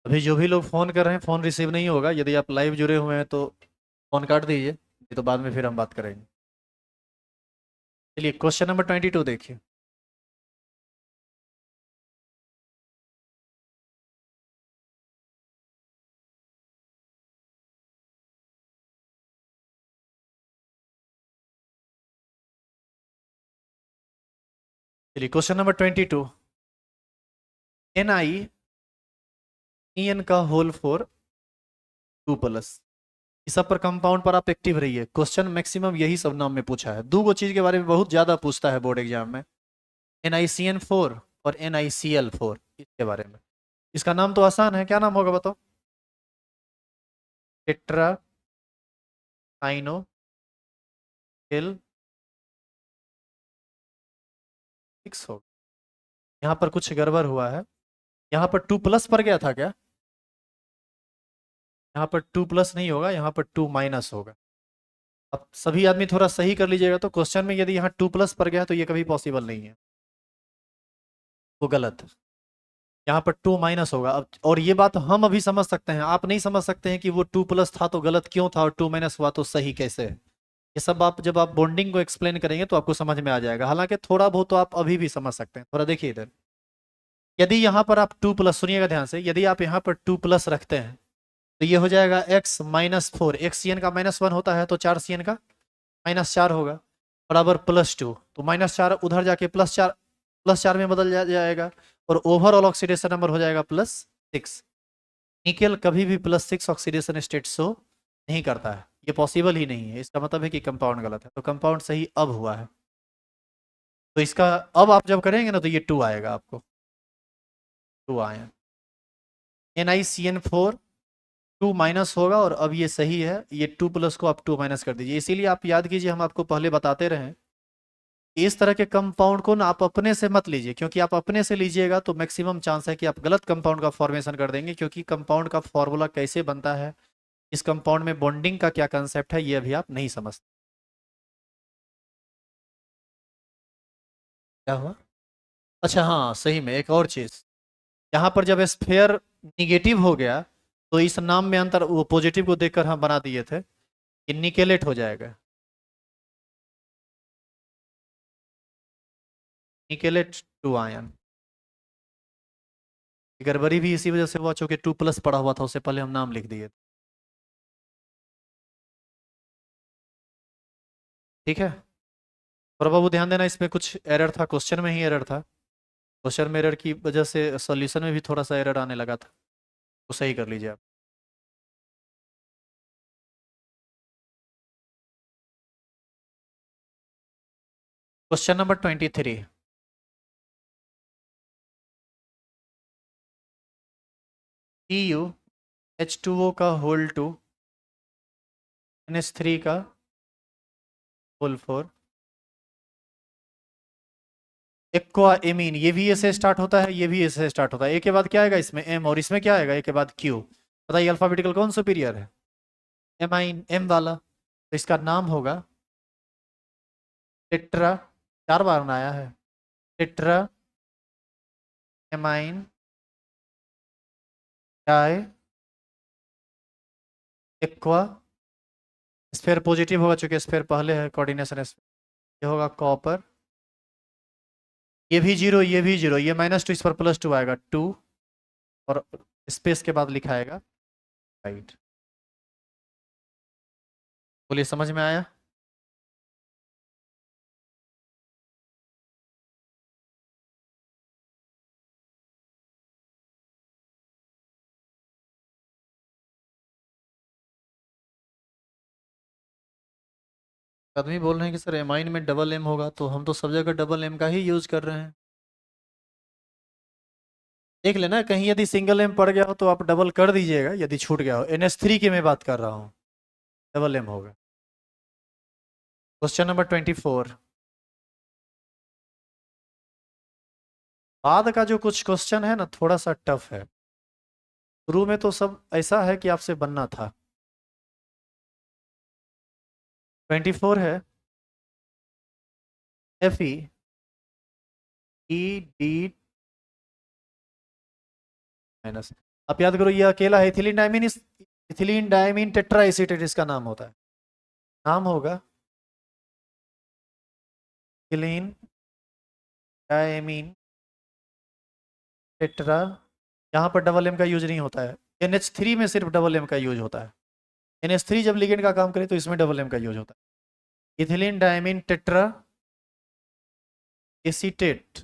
अभी जो भी लोग फोन कर रहे हैं फोन रिसीव नहीं होगा, यदि आप लाइव जुड़े हुए हैं तो फोन काट दीजिए, नहीं तो बाद में फिर हम बात करेंगे। चलिए क्वेश्चन नंबर 22 देखिए। चलिए क्वेश्चन नंबर 22, NiEN का होल 4 2+। इस सब पर कंपाउंड पर आप एक्टिव रहिए। क्वेश्चन मैक्सिमम यही सब नाम में पूछा है, दो गो चीज के बारे में बहुत ज्यादा पूछता है बोर्ड एग्जाम में, NiCN4 और NiCl4, इसके बारे में। इसका नाम तो आसान है, क्या नाम होगा बताओ? टेट्रा साइनो एल 6 होगा। यहाँ पर कुछ गड़बड़ हुआ है, यहाँ पर 2+ पर गया था क्या? यहाँ पर 2+ नहीं होगा, यहाँ पर 2- होगा। अब सभी आदमी थोड़ा सही कर लीजिएगा। तो क्वेश्चन में यदि यहाँ 2+ पर गया तो ये कभी पॉसिबल नहीं है, वो गलत है। यहाँ पर 2- होगा। अब और ये बात हम अभी समझ सकते हैं, आप नहीं समझ सकते हैं कि वो 2+ था तो गलत क्यों था, और 2- हुआ तो सही कैसे है। ये सब आप जब आप बॉन्डिंग को एक्सप्लेन करेंगे तो आपको समझ में आ जाएगा। हालांकि थोड़ा बहुत तो आप अभी भी समझ सकते हैं। थोड़ा देखिए इधर, यदि यहाँ पर आप 2+, सुनिएगा ध्यान से, यदि आप यहाँ पर 2+ रखते हैं तो ये हो जाएगा x-4। x Cn का -1 होता है तो 4 Cn का -4 होगा, बराबर +2। तो -4 उधर जाके +4 में बदल जाएगा, और ओवरऑल ऑक्सीडेशन नंबर हो जाएगा +6। निकेल कभी भी +6 ऑक्सीडेशन स्टेट शो नहीं करता है, ये पॉसिबल ही नहीं है। इसका मतलब है कि कंपाउंड गलत है, तो कंपाउंड सही अब हुआ है। तो इसका अब आप जब करेंगे ना तो ये 2 आएगा, आपको 2 आया। NiCN4 2- होगा, और अब ये सही है, ये 2+ को आप 2- कर दीजिए। इसीलिए आप याद कीजिए, हम आपको पहले बताते रहे, इस तरह के कंपाउंड को ना आप अपने से मत लीजिए, क्योंकि आप अपने से लीजिएगा तो मैक्सिमम चांस है कि आप गलत कंपाउंड का फॉर्मेशन कर देंगे, क्योंकि कंपाउंड का फॉर्मूला कैसे बनता है, इस कंपाउंड में बॉन्डिंग का क्या कंसेप्ट है, ये अभी आप नहीं समझते। क्या हुआ? अच्छा हाँ, सही में एक और चीज, यहाँ पर जब स्फेयर निगेटिव हो गया तो इस नाम में अंतर, वो पॉजिटिव को देखकर हम बना दिए थे कि निकेलेट हो जाएगा, निकेलेट 2 आयन। गड़बड़ी भी इसी वजह से हुआ, चूंकि 2+ पड़ा हुआ था, उससे पहले हम नाम लिख दिए। ठीक है, और बाबू ध्यान देना, इसमें कुछ एरर था, क्वेश्चन में ही एरर था। क्वेश्चन में एरर की वजह से सॉल्यूशन में भी थोड़ा सा एरर आने लगा था, तो सही कर लीजिए आप। Question number 23। TuH2O का होल 2, NH3 का होल 4, एक्वा एमीन, ये भी ए से स्टार्ट होता है, ये भी ए से स्टार्ट होता है। ए के बाद क्या आएगा इसमें? एम, और इसमें क्या आएगा ए के बाद? क्यू। बताइए अल्फाबेटिकल कौन सुपीरियर है? एमाइन, एम वाला। तो इसका नाम होगा टेट्रा, 4 बार बनाया है, tetra ammine diaqua. Sphere positive होगा, चूंकि स्फेयर पहले है, कोऑर्डिनेशन ये होगा कॉपर। ये भी जीरो, ये भी जीरो, ये -2, इस पर +2 आएगा 2, और स्पेस के बाद लिखा आएगा राइट। बोलिए समझ में आया? आदमी बोल रहे हैं कि सर एमाइन में डबल एम होगा, तो हम तो सब जगह डबल एम का ही यूज कर रहे हैं। देख लेना, कहीं यदि सिंगल एम पड़ गया हो तो आप डबल कर दीजिएगा, यदि छूट गया हो। NH3 की मैं बात कर रहा हूँ, डबल एम होगा। Question number 24। बाद का जो कुछ क्वेश्चन है ना, थोड़ा सा टफ है। शुरू में तो सब ऐसा है कि आपसे बनना था। 24 है, FeED माइनस। आप याद करो, ये अकेला है इथिलीन डायमीन, इस इथिलीन डायमीन टेट्रा एसीटेट इसका नाम होता है। नाम होगा इथिलीन डायमीन टेट्रा। यहाँ पर डबल एम का यूज नहीं होता है, NH3 में सिर्फ डबल एम का यूज होता है। NH3 जब लिगेंड का काम करे तो इसमें डबल एम का यूज होता है। Ethylene diamine tetra acetate,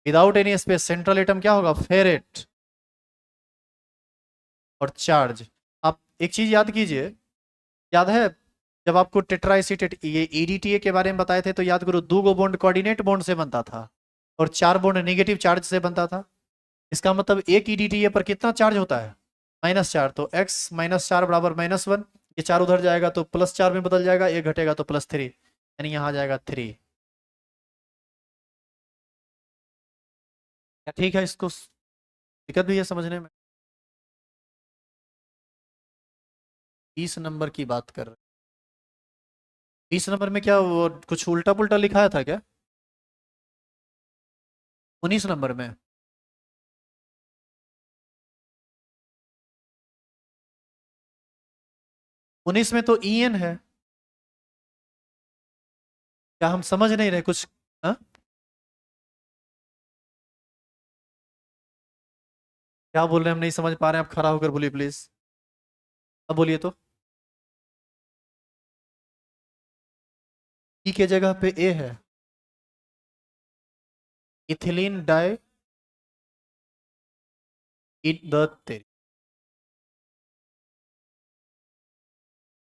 without any space, central atom क्या होगा? फेरेट, और चार्ज। आप एक चीज याद कीजिए, याद है जब आपको टेट्रा एसीटेट ये EDTA के बारे में बताए थे, तो याद करो, 2 बॉन्ड कोऑर्डिनेट बॉन्ड से बनता था, और 4 बॉन्ड नेगेटिव चार्ज से बनता था। इसका मतलब एक EDTA पर कितना चार्ज होता है? -4। तो x -4 बराबर -1। ये 4 उधर जाएगा तो +4 में बदल जाएगा, एक घटेगा तो +3, यानी यहाँ आ जाएगा 3। क्या ठीक है? इसको दिक्कत भी है समझने में? 20 नंबर की बात कर रहे हैं। 20 नंबर में क्या वो कुछ उल्टा पुल्टा लिखाया था क्या? 19 नंबर में? 19 में तो EN है। क्या हम समझ नहीं रहे कुछ? हाँ, क्या बोल रहे हैं? हम नहीं समझ पा रहे हैं, आप खड़ा होकर बोलिए प्लीज। अब बोलिए तो। ई के जगह पे ए है, इथिलीन डाई इन द तेल।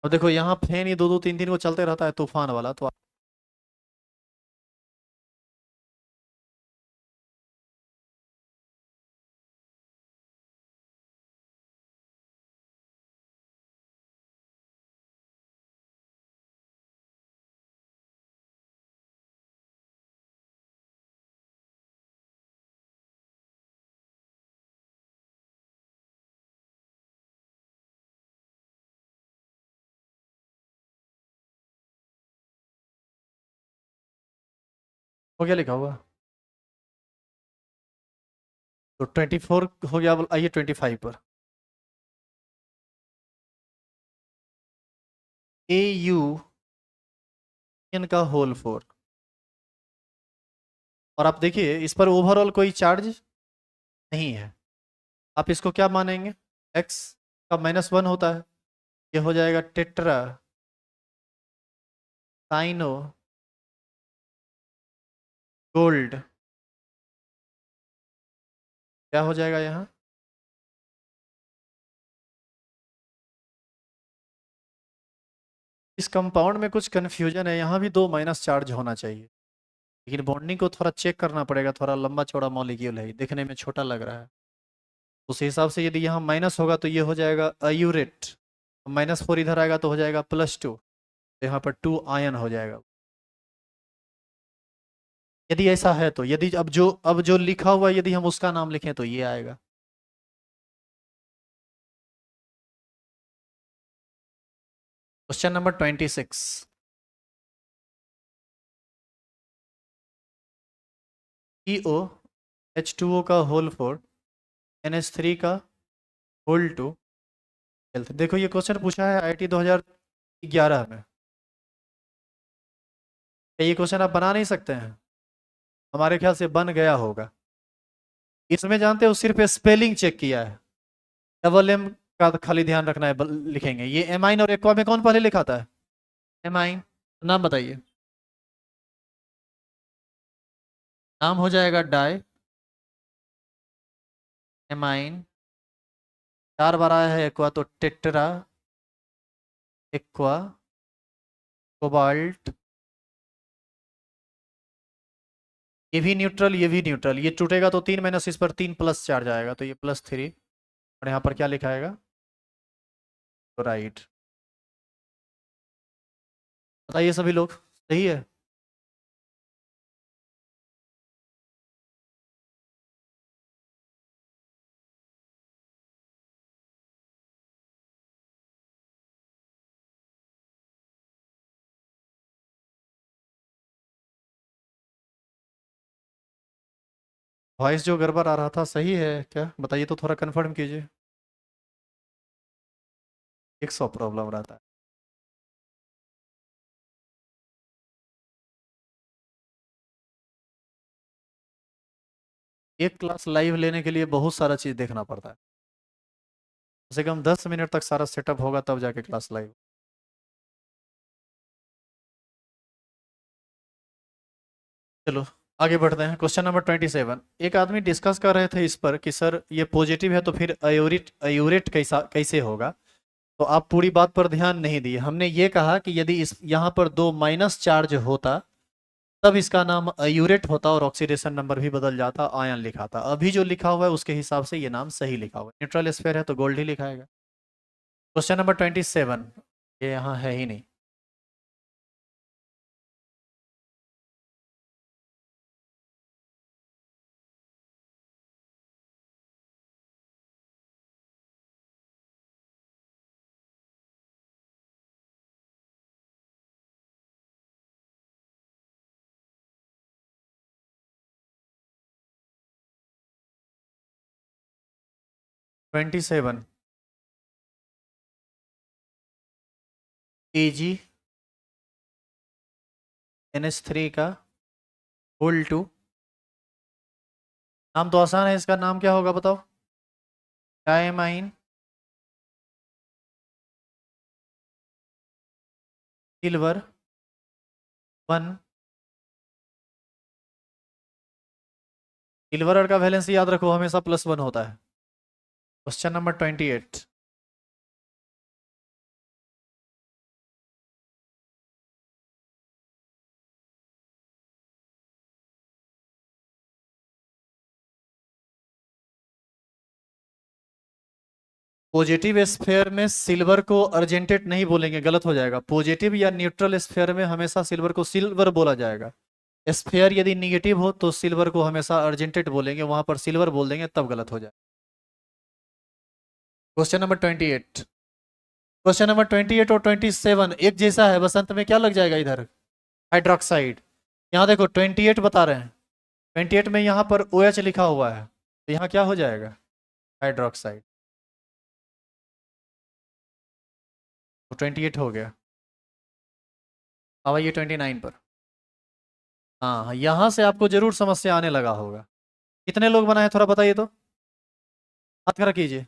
अब देखो यहाँ फैन ये 2 2 3 3 को चलते रहता है, तूफान वाला, तो हो गया लिखा हुआ। तो 24 हो गया, अब आइए 25 पर। AU का होल 4, और आप देखिए इस पर ओवरऑल कोई चार्ज नहीं है, आप इसको क्या मानेंगे, x का -1 होता है, ये हो जाएगा टेट्रा साइनो गोल्ड। क्या हो जाएगा यहाँ, इस कंपाउंड में कुछ कन्फ्यूजन है, यहाँ भी दो माइनस चार्ज होना चाहिए, लेकिन बॉन्डिंग को थोड़ा चेक करना पड़ेगा, थोड़ा लंबा चौड़ा मॉलिक्यूल है, दिखने में छोटा लग रहा है। उस हिसाब से यदि यहाँ माइनस होगा तो ये हो जाएगा अयूरेट, -4 इधर आएगा तो हो जाएगा +2, तो यहाँ पर 2 आयन हो जाएगा। यदि ऐसा है तो, यदि अब जो लिखा हुआ है, यदि हम उसका नाम लिखें तो ये आएगा। क्वेश्चन नंबर 26, CO H2O का होल 4 NH3 का होल 2 हेल्थ। देखो ये क्वेश्चन पूछा है IIT 2011 में, क्या ये क्वेश्चन आप बना नहीं सकते हैं? हमारे ख्याल से बन गया होगा। इसमें जानते हो सिर्फ स्पेलिंग चेक किया है, डबल एम का तो खाली ध्यान रखना है, लिखेंगे ये एमाइन और एक्वा में कौन पहले लिखा था? एमाइन। नाम बताइए, नाम हो जाएगा डाई एमाइन, 4 बार आया है एक्वा तो टेट्रा एक्वा कोबाल्ट, ये भी न्यूट्रल ये भी न्यूट्रल, ये टूटेगा तो 3 माइनस इस पर 3 प्लस चार्ज आएगा, तो ये +3, और यहाँ पर क्या लिखा आएगा, राइट। बताइए सभी लोग, सही है? वॉइस जो गड़बड़ आ रहा था सही है क्या, बताइए तो, थोड़ा कंफर्म कीजिए। 100 प्रॉब्लम रहता है। एक क्लास लाइव लेने के लिए बहुत सारा चीज़ देखना पड़ता है, कम से कम 10 मिनट तक सारा सेटअप होगा तब जाके क्लास लाइव। चलो आगे बढ़ते हैं, क्वेश्चन नंबर 27। एक आदमी डिस्कस कर रहे थे इस पर कि सर ये पॉजिटिव है तो फिर अयोरेट अयोरेट कैसे होगा, तो आप पूरी बात पर ध्यान नहीं दिए। हमने ये कहा कि यदि इस यहाँ पर 2 माइनस चार्ज होता तब इसका नाम अयूरेट होता और ऑक्सीडेशन नंबर भी बदल जाता, आयन लिखा था। अभी जो लिखा हुआ है उसके हिसाब से ये नाम सही लिखा हुआ है, न्यूट्रल स्फीयर है तो गोल्ड ही लिखाएगा। क्वेश्चन नंबर 27, ये यहाँ है ही नहीं। ट्वेंटी सेवन AgNH3 का होल 2, नाम तो आसान है, इसका नाम क्या होगा बताओ? Diamine silver 1। सिल्वर का वैलेंसी याद रखो हमेशा +1 होता है। क्वेश्चन नंबर 28, पॉजिटिव स्फीयर में सिल्वर को अर्जेंटेट नहीं बोलेंगे, गलत हो जाएगा। पॉजिटिव या न्यूट्रल स्फीयर में हमेशा सिल्वर को सिल्वर बोला जाएगा। स्फीयर यदि निगेटिव हो तो सिल्वर को हमेशा अर्जेंटेट बोलेंगे, वहां पर सिल्वर बोल देंगे तब गलत हो जाए। क्वेश्चन नंबर 28, क्वेश्चन नंबर 28 और 27 एक जैसा है, बस अंत में क्या लग जाएगा इधर, हाइड्रोक्साइड। यहाँ देखो 28 बता रहे हैं, 28 में यहाँ पर OH लिखा हुआ है, तो यहाँ क्या हो जाएगा, हाइड्रोक्साइड। तो 28 हो गया। अब आइए 29 पर। हाँ हाँ, यहाँ से आपको जरूर समस्या आने लगा होगा। कितने लोग बनाए थोड़ा बताइए तो? हाथ खड़ा कीजिए,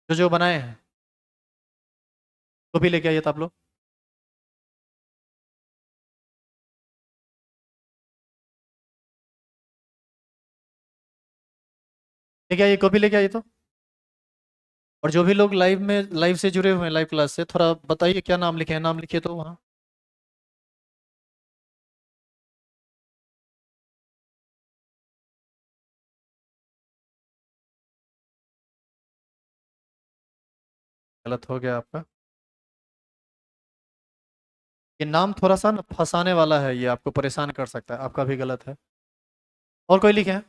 जो जो बनाए हैं कॉपी लेके आइए तो आप लोग। लेके आइए, कॉपी लेके आइए तो। और जो भी लोग लाइव में, लाइव से जुड़े हुए हैं, लाइव क्लास से, थोड़ा बताइए क्या नाम लिखे हैं, नाम लिखिए तो वहाँ। गलत हो गया आपका। ये नाम थोड़ा सा ना फंसाने वाला है, ये आपको परेशान कर सकता है, आपका भी गलत है। और कोई लिखे हैं?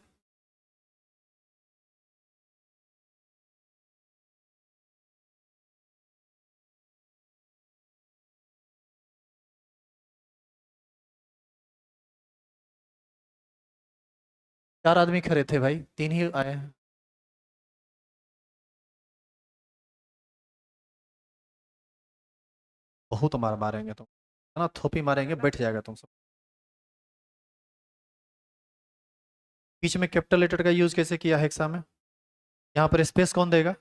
चार आदमी खड़े थे भाई, तीन ही आए हैं। बहुत मार मारेंगे तुम, है ना, थोपी मारेंगे, बैठ जाएगा तुम सब। बीच में कैपिटल लेटर का यूज कैसे किया है एग्जाम में? यहाँ पर स्पेस कौन देगा?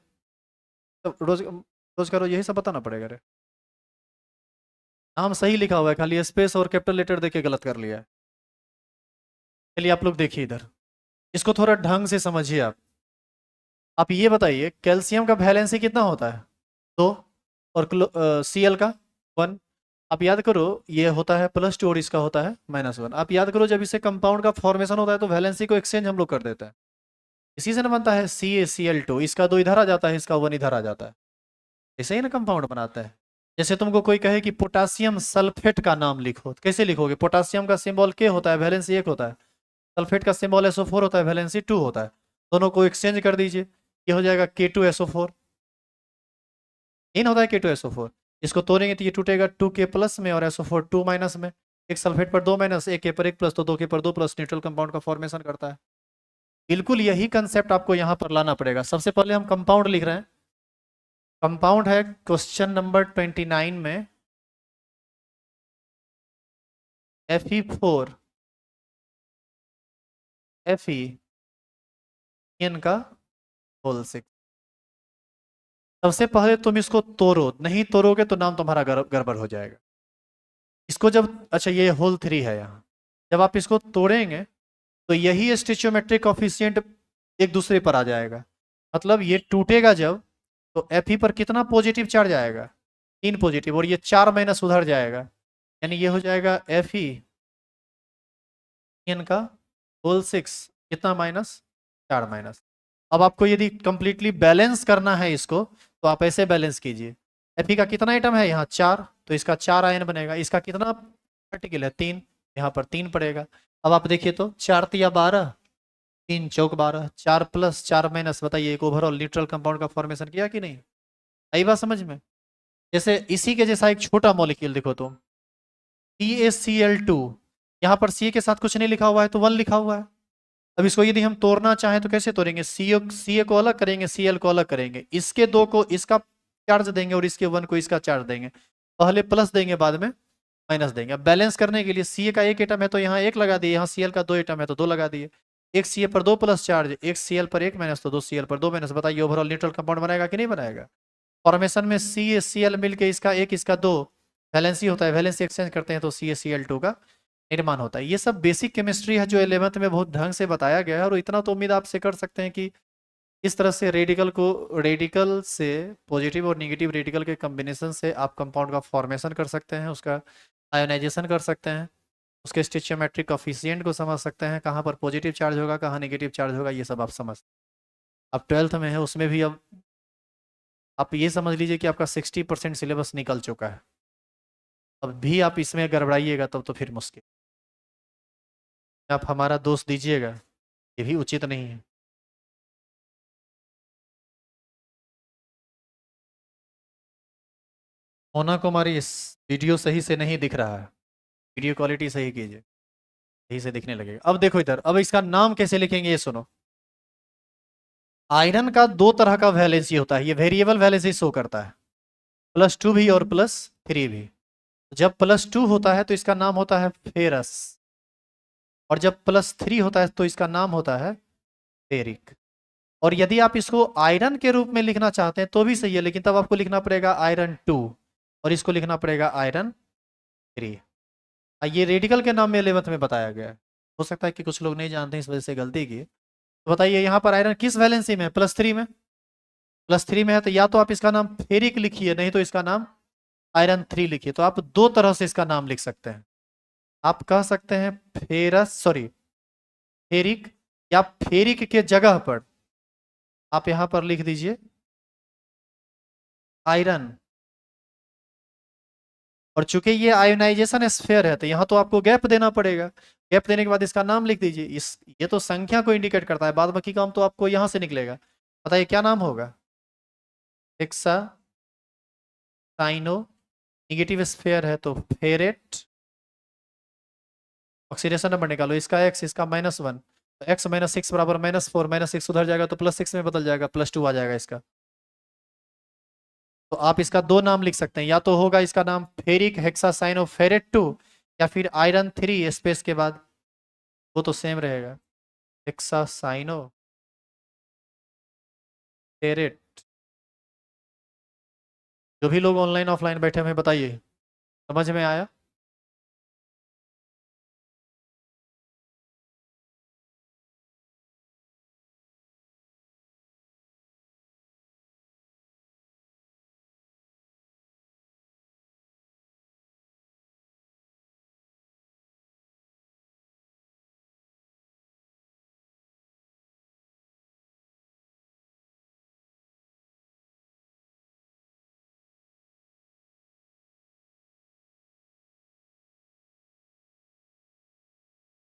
तो रोज रोज करो, यही सब बताना पड़ेगा रे। नाम सही लिखा हुआ है, खाली स्पेस और कैपिटल लेटर देके गलत कर लिया है। चलिए आप लोग देखिए इधर, इसको थोड़ा ढंग से समझिए आप ये बताइए कैल्शियम का वैलेंसी कितना होता है? दो। और Cl का वन। आप याद करो, ये होता है +2 और इसका होता है -1। आप याद करो, जब इसे कंपाउंड का फॉर्मेशन होता है तो वैलेंसी को एक्सचेंज हम लोग कर देते हैं। इसी से ना बनता है CaCl2, इसका दो इधर आ जाता है, इसका वन इधर आ जाता है। ऐसे ही ना कंपाउंड बनाता है। जैसे तुमको कोई कहे कि पोटासियम सल्फेट का नाम लिखो, तो कैसे लिखोगे? पोटासियम का सिंबल K होता है, वैलेंसी 1 होता है। सल्फेट का सिंबल SO4 होता है, वैलेंसी 2 होता है। दोनों को एक्सचेंज कर दीजिए, ये हो जाएगा K2SO4। इन होता है K2SO4। इसको तोड़ेंगे तो ये टूटेगा 2K प्लस में और SO4 2 माइनस में। एक सल्फेट पर दो माइनस, एक K पर एक प्लस, तो 2K पर दो प्लस, न्यूट्रल कंपाउंड का फॉर्मेशन करता है। बिल्कुल यही कंसेप्ट आपको यहाँ पर लाना पड़ेगा। सबसे पहले हम कंपाउंड लिख रहे हैं। कंपाउंड है क्वेश्चन नंबर 29 में Fe4 Fe का होल 6। सबसे पहले तुम इसको तोड़ो, नहीं तोड़ोगे तो नाम तुम्हारा गड़बड़ हो जाएगा। इसको जब, अच्छा ये होल 3 है यहाँ, जब आप इसको तोड़ेंगे तो यही स्टिचियोमेट्रिक कोफिशिएंट एक दूसरे पर आ जाएगा। मतलब ये टूटेगा जब, तो Fe पर कितना पॉजिटिव चार्ज आएगा? 3 पॉजिटिव, और ये 4 माइनस उधर जाएगा। यानी ये हो जाएगा Fe का होल 6, कितना माइनस? 4 माइनस। अब आपको यदि कंप्लीटली बैलेंस करना है इसको, तो आप ऐसे बैलेंस कीजिए। Fe का कितना आइटम है यहाँ? 4, तो इसका 4 आयन बनेगा। इसका कितना पार्टिकल है? 3, यहाँ पर 3 पड़ेगा। अब आप देखिए तो 4 तिया 12, 3 चौक 12, 4 प्लस 4 माइनस, बताइए एक ओवरऑल न्यूट्रल कंपाउंड का फॉर्मेशन किया कि नहीं? आई बात समझ में? जैसे इसी के जैसा एक छोटा मॉलिक्यूल देखो तुम, CaCl2। यहाँ पर C के साथ कुछ नहीं लिखा हुआ है तो 1 लिखा हुआ है। अब इसको यदि हम तोड़ना चाहें तो कैसे तोड़ेंगे? Ca को अलग करेंगे, Cl को अलग करेंगे, इसके दो को इसका चार्ज देंगे और इसके 1 को इसका चार्ज देंगे। पहले प्लस देंगे, बाद में माइनस देंगे। अब बैलेंस करने के लिए Ca का एक एटम है तो यहाँ एक लगा दिए, यहाँ Cl का दो एटम है तो दो लगा दिए। एक Ca पर दो प्लस चार्ज, एक Cl पर एक माइनस, तो दो Cl पर दो माइनस। बताइए ओवरऑल न्यूट्रल कंपाउंड बनाएगा कि नहीं बनाएगा? फॉर्मेशन में CaCl मिलके इसका एक इसका दो वैलेंसी होता है, वैलेंसी एक्सचेंज करते हैं तो CaCl2 का निर्माण होता है। ये सब बेसिक केमिस्ट्री है जो 11th में बहुत ढंग से बताया गया है। और इतना तो उम्मीद आपसे कर सकते हैं कि इस तरह से रेडिकल से पॉजिटिव और नेगेटिव रेडिकल के कॉम्बिनेशन से आप कंपाउंड का फॉर्मेशन कर सकते हैं, उसका आयोनाइजेशन कर सकते हैं, उसके स्टिचियोमेट्रिक कोफिशिएंट को समझ सकते हैं, कहाँ पर पॉजिटिव चार्ज होगा, कहाँ नेगेटिव चार्ज होगा, ये सब आप समझ। अब 12th में है, उसमें भी अब आप ये समझ लीजिए कि आपका 60% सिलेबस निकल चुका है। अब भी आप इसमें गड़बड़ाइएगा तब तो फिर मुश्किल। आप हमारा दोस्त दीजिएगा, ये भी उचित नहीं है। मोना कुमारी, इस वीडियो सही से नहीं दिख रहा है, वीडियो क्वालिटी सही कीजिए, सही से दिखने लगेगा। अब देखो इधर, अब इसका नाम कैसे लिखेंगे ये सुनो। आयरन का दो तरह का वैलेंसी होता है, ये वेरिएबल वैलेंसी शो करता है, +2 भी और +3 भी। जब +2 होता है तो इसका नाम होता है फेरस, और जब +3 होता है तो इसका नाम होता है फेरिक। और यदि आप इसको आयरन के रूप में लिखना चाहते हैं तो भी सही है, लेकिन तब आपको लिखना पड़ेगा आयरन 2 और इसको लिखना पड़ेगा आयरन 3। ये रेडिकल के नाम में 11th में बताया गया है। हो सकता है कि कुछ लोग नहीं जानते, इस वजह से गलती की। तो बताइए यहाँ पर आयरन किस वैलेंसी में है? +3 में। +3 में है तो या तो आप इसका नाम फेरिक लिखिए, नहीं तो इसका नाम आयरन 3 लिखिए। तो आप दो तरह से इसका नाम लिख सकते हैं। आप कह सकते हैं फेरस, सॉरी फेरिक, या फेरिक के जगह पर आप यहां पर लिख दीजिए आयरन। और चूंकि ये आयोनाइजेशन स्फेयर है तो यहाँ तो आपको गैप देना पड़ेगा। गैप देने के बाद इसका नाम लिख दीजिए। इस ये तो संख्या को इंडिकेट करता है, बाद बाकी काम तो आपको यहाँ से निकलेगा। बताइए क्या नाम होगा? हेक्सा साइनो, निगेटिव स्फेयर है तो फेरेट। ऑक्सीडेशन नंबर निकालो, इसका x, इसका -1। तो x-6 बराबर -4, -6 उधर जाएगा तो +6 में बदल जाएगा, +2 आ जाएगा इसका। तो आप इसका दो नाम लिख सकते हैं, या तो होगा इसका नाम फेरिक हेक्सासाइनोफेरेट 2, या फिर आयरन 3 स्पेस के बाद, वो तो सेम रहेगा, हेक्सासाइनोफेरेट। जो भी लोग ऑनलाइन ऑफलाइन बैठे हुए हैं, बताइए समझ में आया?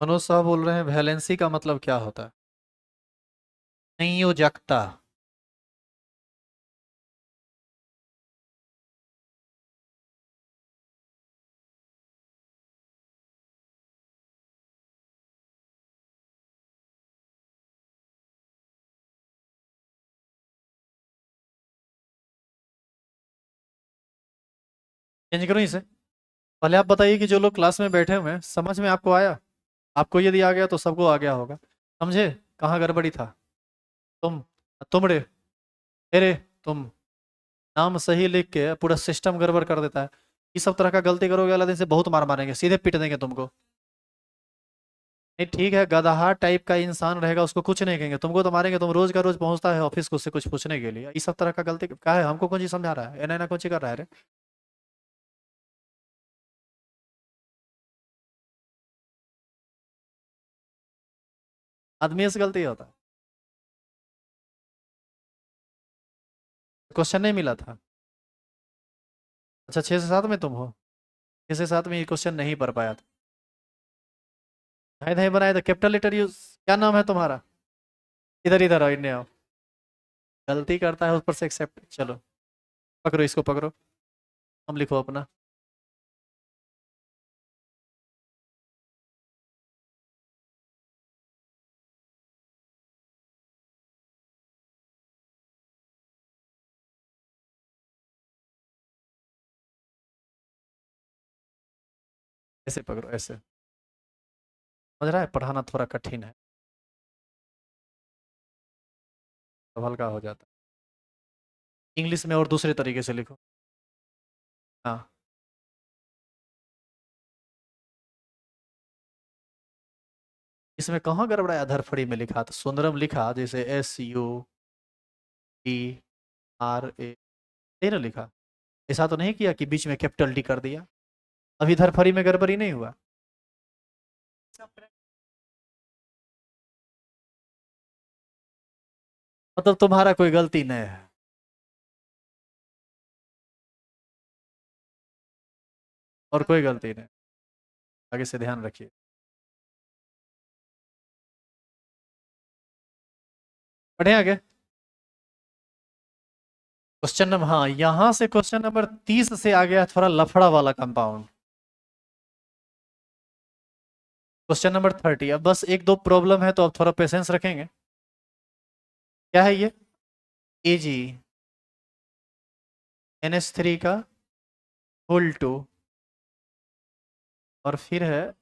मनोज साहब बोल रहे हैं वैलेंसी का मतलब क्या होता है? संयोजकता। चेंज करूँ इसे? पहले आप बताइए कि जो लोग क्लास में बैठे हुए हैं, समझ में आपको आया? आपको यदि आ गया तो सबको आ गया होगा। समझे कहाँ गड़बड़ी था? तुम तुम रे, अरे तुम, नाम सही लिख के पूरा सिस्टम गड़बड़ कर देता है। इस सब तरह का गलती करोगे अगले दिन से बहुत मार मारेंगे, सीधे पीट देंगे तुमको। नहीं ठीक है, गदहा टाइप का इंसान रहेगा उसको कुछ नहीं कहेंगे, तुमको तो मारेंगे। तुम रोज का रोज पहुंचता है ऑफिस को, उससे कुछ पूछने के लिए, इस सब तरह का गलती क्या है? हमको कौन चीज समझा रहा है? एना कौन चीज कर रहा है रे? आदमी से गलती होता है। क्वेश्चन नहीं मिला था? अच्छा 6 से 7 में तुम हो? 6 से 7 में ये क्वेश्चन नहीं पढ़ पाया था। नहीं नहीं बनाए तो कैपिटल लेटर यूज। क्या नाम है तुम्हारा? इधर इधर आओ, इन्हें आओ। गलती करता है ऊपर से एक्सेप्ट। चलो पकड़ो इसको, पकड़ो। हम लिखो अपना। ऐसे पकड़ो, ऐसे। समझ रहा है, पढ़ाना थोड़ा कठिन है, तो हल्का हो जाता है। इंग्लिश में और दूसरे तरीके से लिखो। हाँ। इसमें कहाँ गड़बड़ाया? धरफड़ी में लिखा था, सुंदरम लिखा जैसे SUDRA, ये ना लिखा। ऐसा तो नहीं किया कि बीच में कैपिटल D कर दिया। अभी धरफड़ी में गड़बड़ी नहीं हुआ? मतलब तुम्हारा कोई गलती नहीं है? और कोई गलती नहीं? आगे से ध्यान रखिए। पढ़े आगे। क्वेश्चन नंबर, हाँ यहाँ से क्वेश्चन नंबर 30 से आ गया थोड़ा लफड़ा वाला कंपाउंड। Question number 30। अब बस एक दो प्रॉब्लम है तो अब थोड़ा पेशेंस रखेंगे। क्या है ये? AG NH3 का होल 2, और फिर है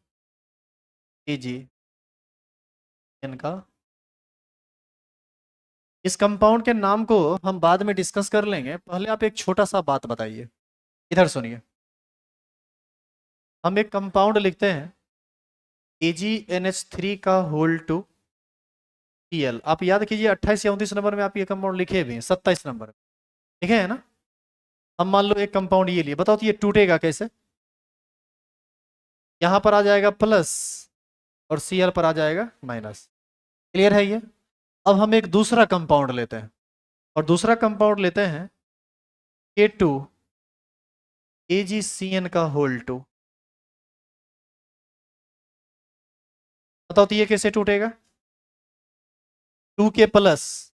AG इनका इस कंपाउंड के नाम को हम बाद में डिस्कस कर लेंगे, पहले आप एक छोटा सा बात बताइए, इधर सुनिए। हम एक कंपाउंड लिखते हैं AgNH3 का होल टू Cl। आप याद कीजिए 28 या 29 नंबर में आप ये कंपाउंड लिखे भी हैं, 27 नंबर में लिखे हैं ना। हम मान लो एक कंपाउंड ये लिए, बताओ तो ये टूटेगा कैसे? यहां पर आ जाएगा प्लस और Cl पर आ जाएगा माइनस। क्लियर है ये? अब हम एक दूसरा कंपाउंड लेते हैं, और दूसरा कंपाउंड लेते हैं K2AgCN का होल टू। बताओ तो ये कैसे टूटेगा? 2K प्लस,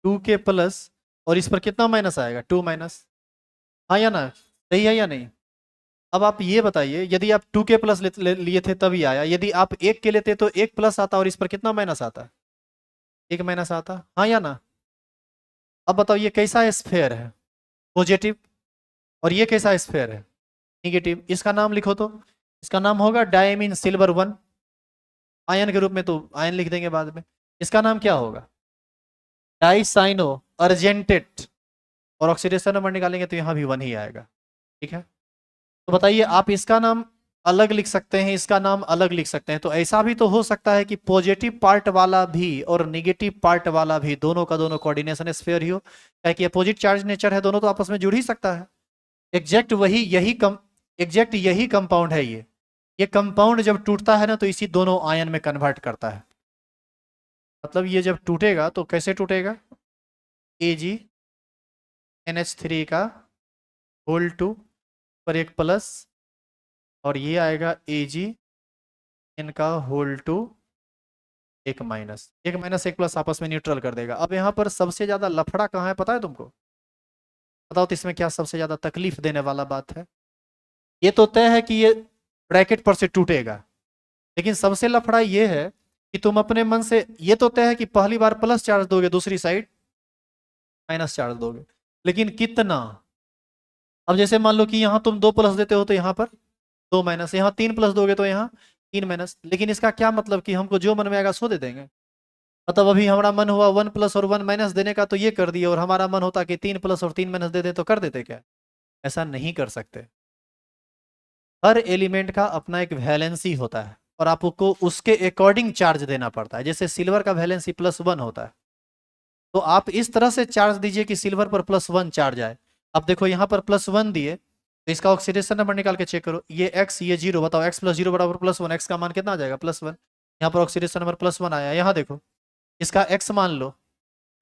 2K प्लस, और इस पर कितना माइनस आएगा? 2 माइनस। हाँ या ना? सही है या नहीं? अब आप ये बताइए, यदि आप 2K प्लस लिए थे तभी आया, यदि आप 1 के लेते तो 1 प्लस आता और इस पर कितना माइनस आता? 1 माइनस आता। हाँ या ना? अब बताओ ये कैसा स्फेयर है? पॉजिटिव। और ये कैसा स्फेयर है? निगेटिव। इसका नाम लिखो तो। इसका नाम होगा डायमीन सिल्वर 1। आयन के रूप में तो आयन लिख देंगे बाद में। इसका नाम क्या होगा? डाइसाइनो अर्जेंटेट। और ऑक्सीडेशन नंबर निकालेंगे तो यहां भी 1 ही आएगा। ठीक है, तो बताइए, आप इसका नाम अलग लिख सकते हैं, इसका नाम अलग लिख सकते हैं, तो ऐसा भी तो हो सकता है कि पॉजिटिव पार्ट वाला भी और निगेटिव पार्ट वाला भी दोनों का दोनों कोऑर्डिनेशन स्फीयर ही हो, क्या कि अपोजिट चार्ज नेचर है, दोनों तो आपस में जुड़ ही सकता है। एग्जैक्ट वही यही कम एग्जैक्ट यही कंपाउंड है ये कंपाउंड जब टूटता है ना तो इसी दोनों आयन में कन्वर्ट करता है। मतलब ये जब टूटेगा तो कैसे टूटेगा? AgNH3 का होल टू पर एक प्लस, और ये आएगा Ag इनका होल टू एक माइनस। एक माइनस एक प्लस आपस में न्यूट्रल कर देगा। अब यहाँ पर सबसे ज्यादा लफड़ा कहाँ है पता है तुमको? बताओ तो इसमें क्या सबसे ज्यादा तकलीफ देने वाला बात है? ये तो तय है कि ये ब्रैकेट पर से टूटेगा, लेकिन सबसे लफड़ा ये है कि तुम अपने मन से, ये तो तय है कि पहली बार प्लस चार्ज दोगे, दूसरी साइड माइनस चार्ज दोगे, लेकिन कितना? अब जैसे मान लो कि यहाँ तुम 2 प्लस देते हो तो यहाँ पर 2 माइनस, यहाँ 3 प्लस दोगे तो यहाँ 3 माइनस, लेकिन इसका क्या मतलब कि हमको जो मन में आएगा सो दे देंगे? मतलब अभी हमारा मन हुआ 1 प्लस और 1 माइनस देने का तो ये कर दिया, और हमारा मन होता कि 3 प्लस और 3 माइनस दे दे तो कर देते क्या? ऐसा नहीं कर सकते। हर एलिमेंट का अपना एक वैलेंसी होता है और आपको उसके अकॉर्डिंग चार्ज देना पड़ता है। जैसे सिल्वर का वैलेंसी +1 होता है, तो आप इस तरह से चार्ज दीजिए कि सिल्वर पर +1 चार्ज आए। अब देखो यहाँ पर +1 दिए, तो इसका ऑक्सीडेशन नंबर निकाल के चेक करो, ये x ये 0, बताओ x + 0 बराबर +1, x का मान कितना आ जाएगा? +1। यहाँ पर ऑक्सीडेशन नंबर +1 आया। यहाँ देखो, इसका x मान लो,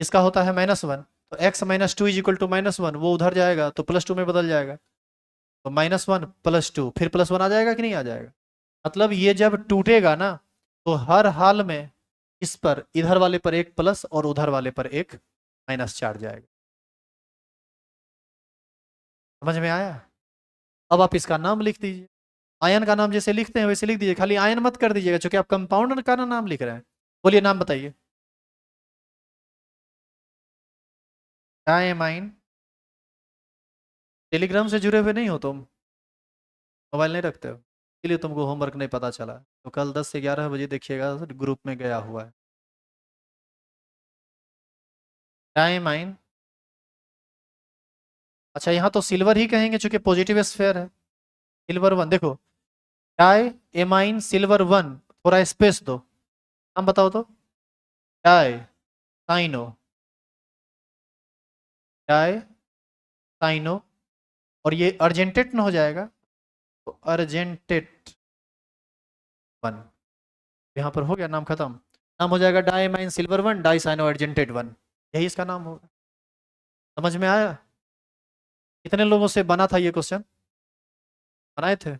इसका होता है -1, तो x - 2 = -1, वो उधर जाएगा तो +2 में बदल जाएगा, तो -1 + 2 फिर +1 आ जाएगा कि नहीं आ जाएगा? मतलब ये जब टूटेगा ना तो हर हाल में इस पर, इधर वाले पर एक प्लस और उधर वाले पर एक माइनस चार्ज आएगा। समझ में आया? अब आप इसका नाम लिख दीजिए। आयन का नाम जैसे लिखते हैं वैसे लिख दीजिए, खाली आयन मत कर दीजिएगा, क्योंकि आप कंपाउंड का नाम लिख रहे हैं। बोलिए नाम बताइए। डायमाइन। टेलीग्राम से जुड़े हुए नहीं हो तुम? मोबाइल नहीं रखते हो, इसलिए तुमको होमवर्क नहीं पता चला, तो कल 10 से 11 बजे देखिएगा, ग्रुप में गया हुआ है। डायमाइन। अच्छा, यहाँ तो सिल्वर ही कहेंगे चूंकि पॉजिटिव स्फेयर है। सिल्वर 1 देखो, डाई एमाइन सिल्वर 1, थोड़ा स्पेस दो, नाम बताओ तो। डाई साइनो, डाई साइनो, और ये अर्जेंटेट ना हो जाएगा, तो अर्जेंटेट 1। यहाँ पर हो गया, नाम खत्म। नाम हो जाएगा डाईमाइन सिल्वर 1 डाई साइनो अर्जेंटेट 1, यही इसका नाम होगा। समझ में आया? कितने लोगों से बना था ये क्वेश्चन? बनाए थे?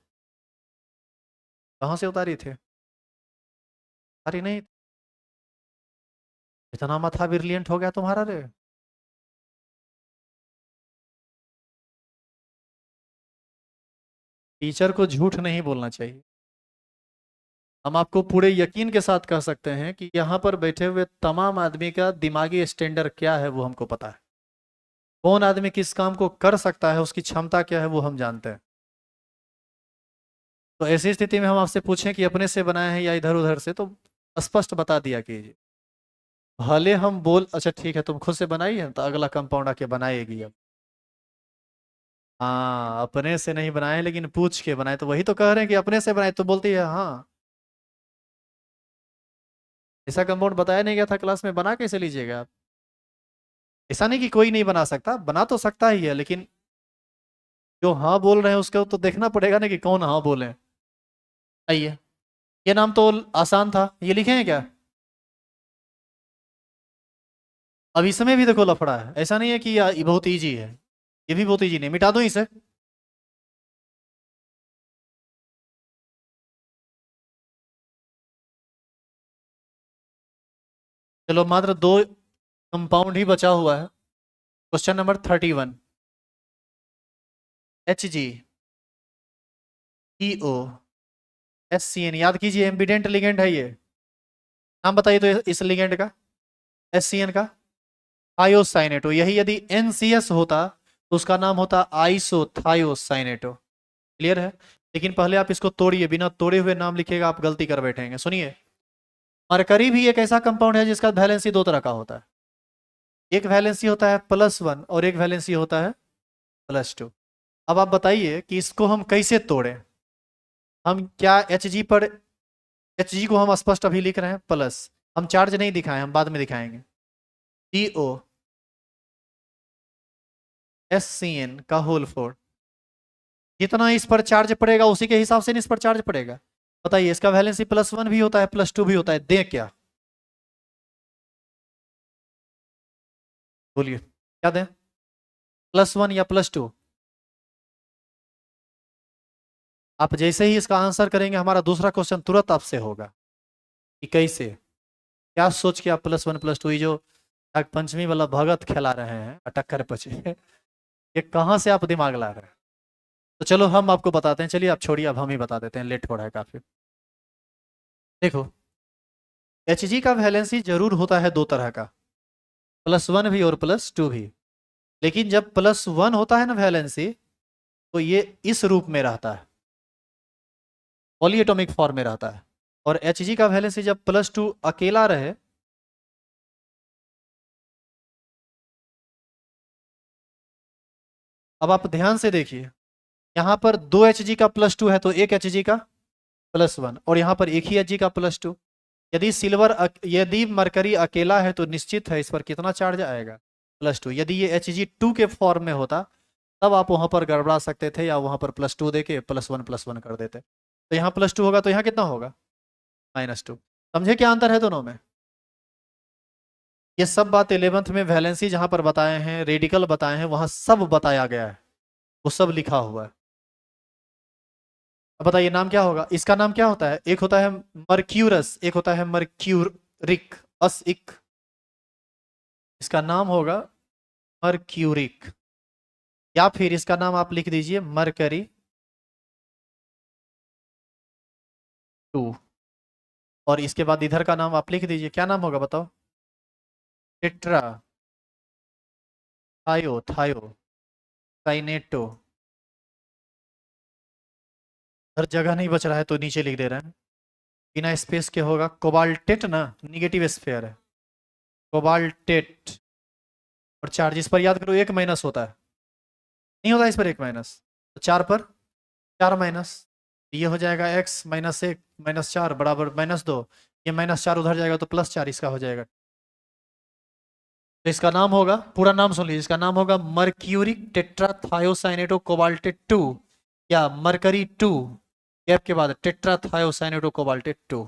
कहाँ से उतारी थे? अरे नहीं, इतना माथा ब्रिलियंट हो गया तुम्हारा रे। टीचर को झूठ नहीं बोलना चाहिए। हम आपको पूरे यकीन के साथ कह सकते हैं कि यहाँ पर बैठे हुए तमाम आदमी का दिमागी स्टैंडर्ड क्या है वो हमको पता है। कौन आदमी किस काम को कर सकता है, उसकी क्षमता क्या है वो हम जानते हैं। तो ऐसी स्थिति में हम आपसे पूछें कि अपने से बनाए हैं या इधर उधर से, तो स्पष्ट बता दिया कीजिए। भले हम बोल, अच्छा ठीक है, तुम खुद से बनाई है तो अगला कंपाउंड आके बनाएगी अब। हाँ, अपने से नहीं बनाए लेकिन पूछ के बनाए, तो वही तो कह रहे हैं कि अपने से बनाए, तो बोलती है हाँ। ऐसा कंपाउंड बताया नहीं गया था क्लास में, बना कैसे लीजिएगा आप? ऐसा नहीं कि कोई नहीं बना सकता, बना तो सकता ही है, लेकिन जो हाँ बोल रहे हैं उसको तो देखना पड़ेगा ना कि कौन हाँ बोले। आइए, ये नाम तो आसान था, ये लिखे हैं क्या? अब इसमें भी देखो लफड़ा है, ऐसा नहीं है कि ये बहुत इजी है। ये भी बहुत इजी नहीं, मिटा दो इसे। चलो, मात्र दो कंपाउंड ही बचा हुआ है। Question number 31। Hg, EO, SCN, याद कीजिए एम्बिडेंट लिगेंड है ये। नाम बताइए तो इस लिगेंड का, SCN का। थायोसाइनेटो, यही यदि NCS होता तो उसका नाम होता आइसोथायोसाइनेटो। क्लियर है? लेकिन पहले आप इसको तोड़िए, बिना तोड़े हुए नाम लिखिएगा आप गलती कर बैठेंगे। सुनिए, मरकरी भी एक ऐसा कंपाउंड है जिसका वैलेंसी दो तरह का होता है। एक वैलेंसी होता है +1 और एक वैलेंसी होता है +2। अब आप बताइए कि इसको हम कैसे तोड़ें। हम क्या Hg पर, Hg को हम स्पष्ट अभी लिख रहे हैं प्लस, हम चार्ज नहीं दिखाएं, हम बाद में दिखाएंगे। CO, SCN का होल 4, जितना इस पर चार्ज पड़ेगा उसी के हिसाब से इस पर चार्ज पड़ेगा। बताइए, इसका वैलेंसी +1 भी होता है +2 भी होता है, दें क्या? बोलिए, क्या दें? +1 या +2? आप जैसे ही इसका आंसर करेंगे हमारा दूसरा क्वेश्चन तुरंत आपसे होगा कि कैसे, क्या सोच के आप +1 +2, ये जो नाग पंचमी वाला भगत खेला रहे हैं अटक कर पचे, ये कहाँ से आप दिमाग ला रहे हैं? तो चलो हम आपको बताते हैं, चलिए आप छोड़िए, अब हम ही बता देते हैं, लेट हो रहा है काफी। देखो, Hg का वैलेंसी जरूर होता है दो तरह का, +1 भी और +2 भी। लेकिन जब +1 होता है ना वैलेंसी, तो ये इस रूप में रहता है, पॉलीएटॉमिक फॉर्म में रहता है। और Hg का वैलेंसी जब +2 अकेला रहे, अब आप ध्यान से देखिए, यहाँ पर दो Hg का +2 है तो एक Hg का +1, और यहाँ पर एक ही Hg का +2। यदि यदि मरकरी अकेला है तो निश्चित है इस पर कितना चार्ज आएगा, +2। यदि ये Hg2 के फॉर्म में होता तब आप वहां पर गड़बड़ा सकते थे, या वहां पर +2 देके +1 कर देते। तो यहाँ +2 होगा तो यहाँ कितना होगा, -2। समझे क्या अंतर है दोनों में? ये सब बात 11th में वैलेंसी जहां पर बताए हैं, रेडिकल बताए हैं, वहां सब बताया गया है, वो सब लिखा हुआ है। अब बताइए नाम क्या होगा, इसका नाम क्या होता है? एक होता है मर्क्यूरस, एक होता है मर्क्यूरिक, अस इक। इसका नाम होगा मर्क्यूरिक, या फिर इसका नाम आप लिख दीजिए मरकरी 2। और इसके बाद इधर का नाम आप लिख दीजिए, क्या नाम होगा बताओ? टेट्रा थायो थायो साइनेटो। हर जगह नहीं बच रहा है तो नीचे लिख दे रहे हैं, बिना स्पेस के होगा कोबाल्टेट ना, निगेटिव स्फेयर है, कोबाल्टेट। और चार्ज इस पर याद करो एक माइनस होता है, नहीं होता इस पर एक माइनस, तो 4 पर 4 माइनस, ये हो जाएगा x -1 -4 बराबर -2। ये -4 उधर जाएगा तो +4 इसका हो जाएगा। तो इसका नाम होगा, पूरा नाम सुन लीजिए, इसका नाम होगा मर्क्यूरिक टेट्राथायोसाइनेटो कोबाल्टेट 2, या मरकरी 2, गैप के बाद टेट्राथायोसाइनेटो कोबाल्टेट 2।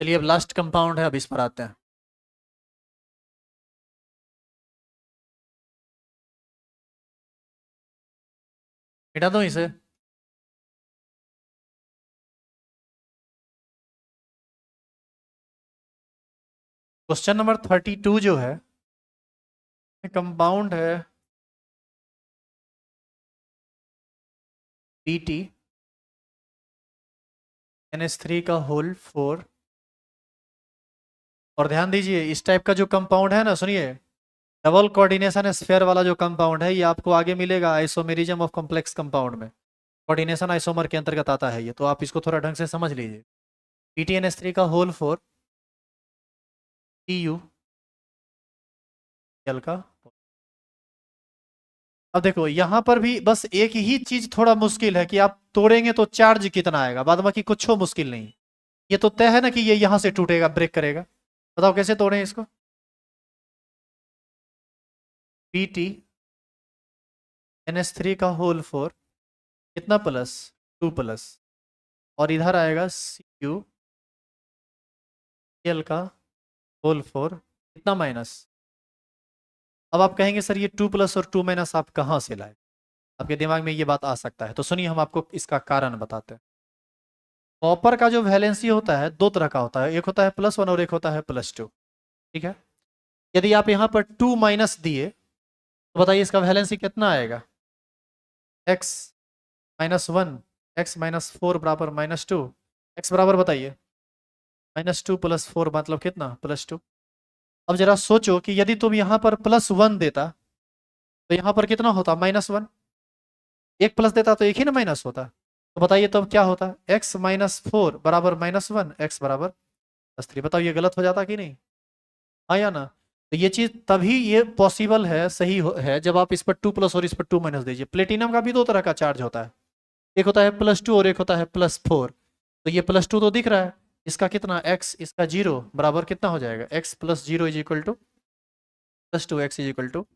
चलिए अब लास्ट कंपाउंड है, अब इस पर आते हैं। मिटा दो इसे। क्वेश्चन नंबर 32 जो है, कंपाउंड है BT NH3 का होल 4 और ध्यान दीजिए इस टाइप का जो कंपाउंड है ना, सुनिए, डबल कोऑर्डिनेशन स्फेयर वाला जो कंपाउंड है ये आपको आगे मिलेगा आइसोमेरिज्म ऑफ कॉम्प्लेक्स कंपाउंड में। कोऑर्डिनेशन आइसोमर के अंतर्गत आता है ये, तो आप इसको थोड़ा ढंग से समझ लीजिए। PTNS3 का होल 4 TU एल का। अब देखो यहाँ पर भी बस एक ही चीज थोड़ा मुश्किल है कि आप तोड़ेंगे तो चार्ज कितना आएगा, बाद बाकी कुछ मुश्किल नहीं। ये तो तय है ना कि ये यहाँ से टूटेगा, ब्रेक करेगा। बताओ कैसे तोड़ें इसको। PTNS3 का होल 4 कितना प्लस 2 प्लस, और इधर आएगा CuCl का होल 4 कितना माइनस। अब आप कहेंगे सर ये 2 प्लस और 2 माइनस आप कहाँ से लाए, आपके दिमाग में ये बात आ सकता है। तो सुनिए हम आपको इसका कारण बताते हैं। कॉपर का जो वैलेंसी होता है दो तरह का होता है, एक होता है +1 और एक होता है +2। ठीक है, यदि आप यहाँ पर 2 माइनस दिए तो बताइए इसका वैलेंसी कितना आएगा, x-1, x-4 बराबर -2, x बराबर बताइए -2 + 4 मतलब कितना +2। अब जरा सोचो कि यदि तुम यहाँ पर +1 देता तो यहाँ पर कितना होता -1, एक प्लस देता तो एक ही ना माइनस होता। तो बताइए तब क्या होता, x-4 बराबर -1, x बराबर +3। बताओ ये गलत हो जाता कि नहीं, हाँ या ना। तो ये चीज तभी ये पॉसिबल है, सही है जब आप इस पर 2 प्लस और इस पर 2 माइनस दीजिए। प्लेटिनम का भी दो तरह का चार्ज होता है, एक होता है +2 और एक होता है +4। तो ये +2 तो दिख रहा है, इसका कितना x, इसका 0 बराबर कितना हो जाएगा, x + 0 = +2, x =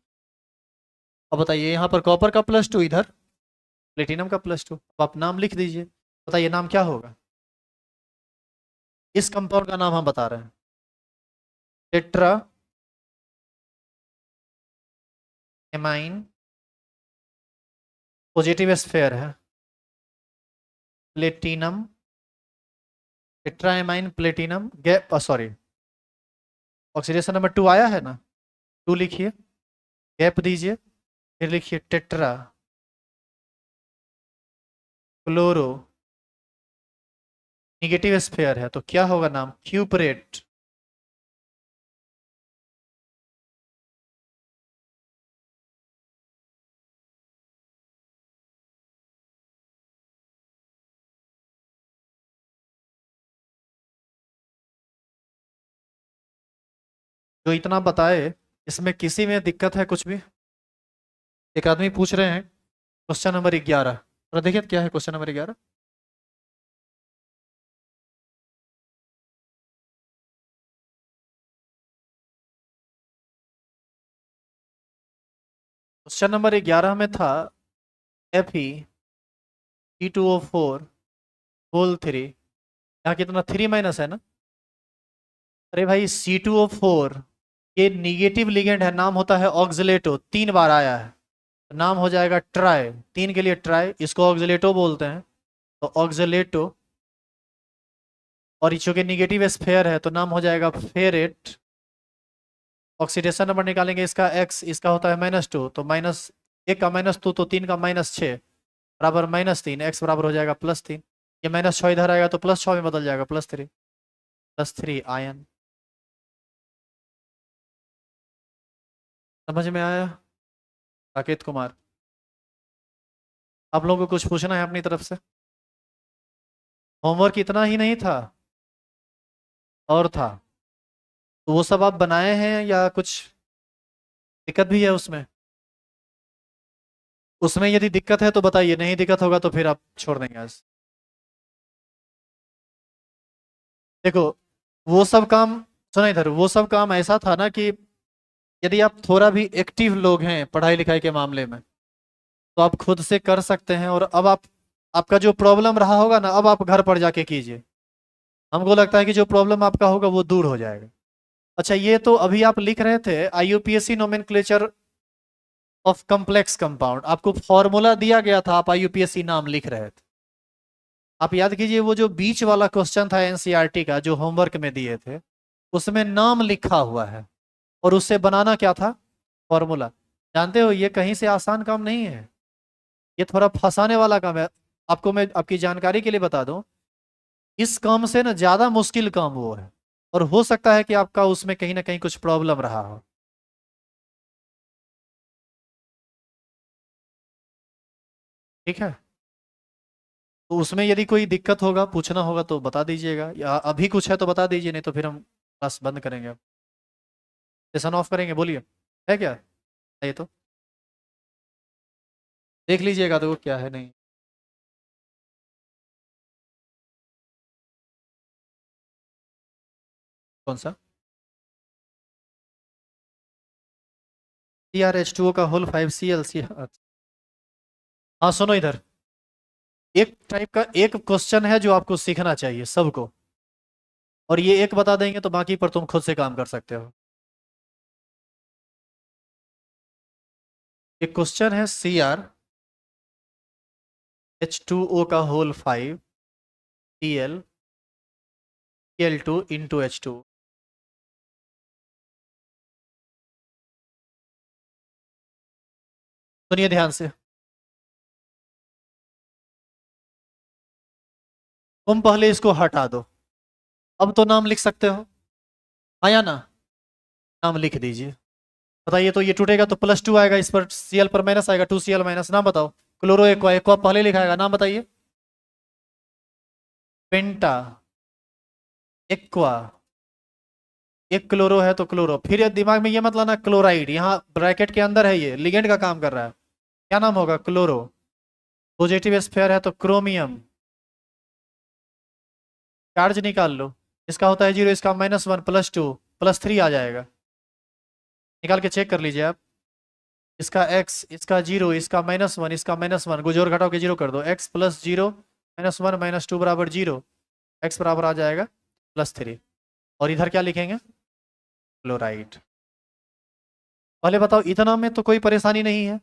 अब बताइए यहाँ पर कॉपर का +2, इधर प्लेटिनम का +2। अब आप नाम लिख दीजिए, बताइए नाम क्या होगा। इस कंपाउंड का नाम हम बता रहे हैं टेट्रा एमाइन, पॉजिटिव स्फेयर है, platinum, tetraammine platinum gap, sorry oxidation number 2 आया है ना, 2 लिखिए, गैप दीजिए, फिर लिखिए टेट्रा क्लोरो, निगेटिव स्फेयर है तो क्या होगा नाम, क्यूपरेट। जो इतना बताए इसमें किसी में दिक्कत है कुछ भी। एक आदमी पूछ रहे हैं क्वेश्चन नंबर 11, और देखिए क्या है क्वेश्चन नंबर 11। क्वेश्चन नंबर 11 में था Fe C2O4 होल 3, यहाँ कितना 3 माइनस है ना। अरे भाई C2O4 ये निगेटिव लिगेंड है, नाम होता है ऑक्सलेटो, 3 बार आया है, नाम हो जाएगा ट्राई, 3 के लिए ट्राई, इसको ऑक्सलेटो बोलते हैं। तो ऑक्सलेटो, और चूंकि निगेटिव स्फेयर है तो नाम हो जाएगा फेरेट। ऑक्सीडेशन नंबर निकालेंगे इसका x, इसका होता है -2, तो एक का -2 तो 3 का -6 बराबर -3, x बराबर हो जाएगा +3। ये -6 इधर आएगा तो +6 में बदल जाएगा +3 आयन। समझ में आया साकेत कुमार। आप लोगों को कुछ पूछना है अपनी तरफ से, होमवर्क इतना ही नहीं था और था, तो वो सब आप बनाए हैं या कुछ दिक्कत भी है उसमें। उसमें यदि दिक्कत है तो बताइए, नहीं दिक्कत होगा तो फिर आप छोड़ देंगे आज। देखो वो सब काम, सुना इधर, वो सब काम ऐसा था ना कि यदि आप थोड़ा भी एक्टिव लोग हैं पढ़ाई लिखाई के मामले में तो आप खुद से कर सकते हैं। और अब आप, आपका जो प्रॉब्लम रहा होगा ना अब आप घर पर जाके कीजिए, हमको लगता है कि जो प्रॉब्लम आपका होगा वो दूर हो जाएगा। अच्छा ये तो अभी आप लिख रहे थे IUPAC nomenclature of complex compound, आपको फॉर्मूला दिया गया था, आप IUPAC नाम लिख रहे थे। आप याद कीजिए वो जो बीच वाला क्वेश्चन था NCERT का जो होमवर्क में दिए थे, उसमें नाम लिखा हुआ है और उससे बनाना क्या था, फॉर्मूला। जानते हो ये कहीं से आसान काम नहीं है, ये थोड़ा फंसाने वाला काम है। आपको मैं आपकी जानकारी के लिए बता दूं, इस काम से ना ज्यादा मुश्किल काम वो है। और हो सकता है कि आपका उसमें कहीं ना कहीं कुछ प्रॉब्लम रहा हो। ठीक है, तो उसमें यदि कोई दिक्कत होगा, पूछना होगा तो बता दीजिएगा, या अभी कुछ है तो बता दीजिए, नहीं तो फिर हम क्लास बंद करेंगे, सेशन ऑफ करेंगे। बोलिए, है क्या? ये तो देख लीजिएगा तो क्या है नहीं। कौन सा? CrH2O का होल 5Cl। हाँ सुनो इधर, एक टाइप का एक क्वेश्चन है जो आपको सीखना चाहिए सबको, और ये एक बता देंगे तो बाकी पर तुम खुद से काम कर सकते हो। एक क्वेश्चन है, CrH2O का होल 5Cl Cl2 × H2। सुनिए ध्यान से, तुम पहले इसको हटा दो। अब तो नाम लिख सकते हो, आया ना? नाम लिख दीजिए। बताइए, तो ये टूटेगा तो +2 आएगा, इस पर Cl पर माइनस आएगा, 2Cl-। नाम बताओ। क्लोरो एक्वा, एक्वा पहले लिखा आएगा, नाम बताइए। पेंटा, एक्वा, एक क्लोरो है तो क्लोरो, फिर ये दिमाग में ये मत लाना क्लोराइड, यहाँ ब्रैकेट के अंदर है, ये लिगेंड का काम कर रहा है। क्या नाम होगा? क्लोरो। पॉजिटिव स्फेयर है तो क्रोमियम। चार्ज निकाल लो, इसका होता है 0, इसका -1 +2 +3 आ जाएगा। निकाल के चेक कर लीजिए आप। इसका x, इसका 0, इसका -1, इसका -1 को जोड़ घटाओ के 0 कर दो, x + 0 -1 -2 बराबर 0, x बराबर आ जाएगा +3। और इधर क्या लिखेंगे? क्लोराइड। पहले बताओ, इतना में तो कोई परेशानी नहीं है,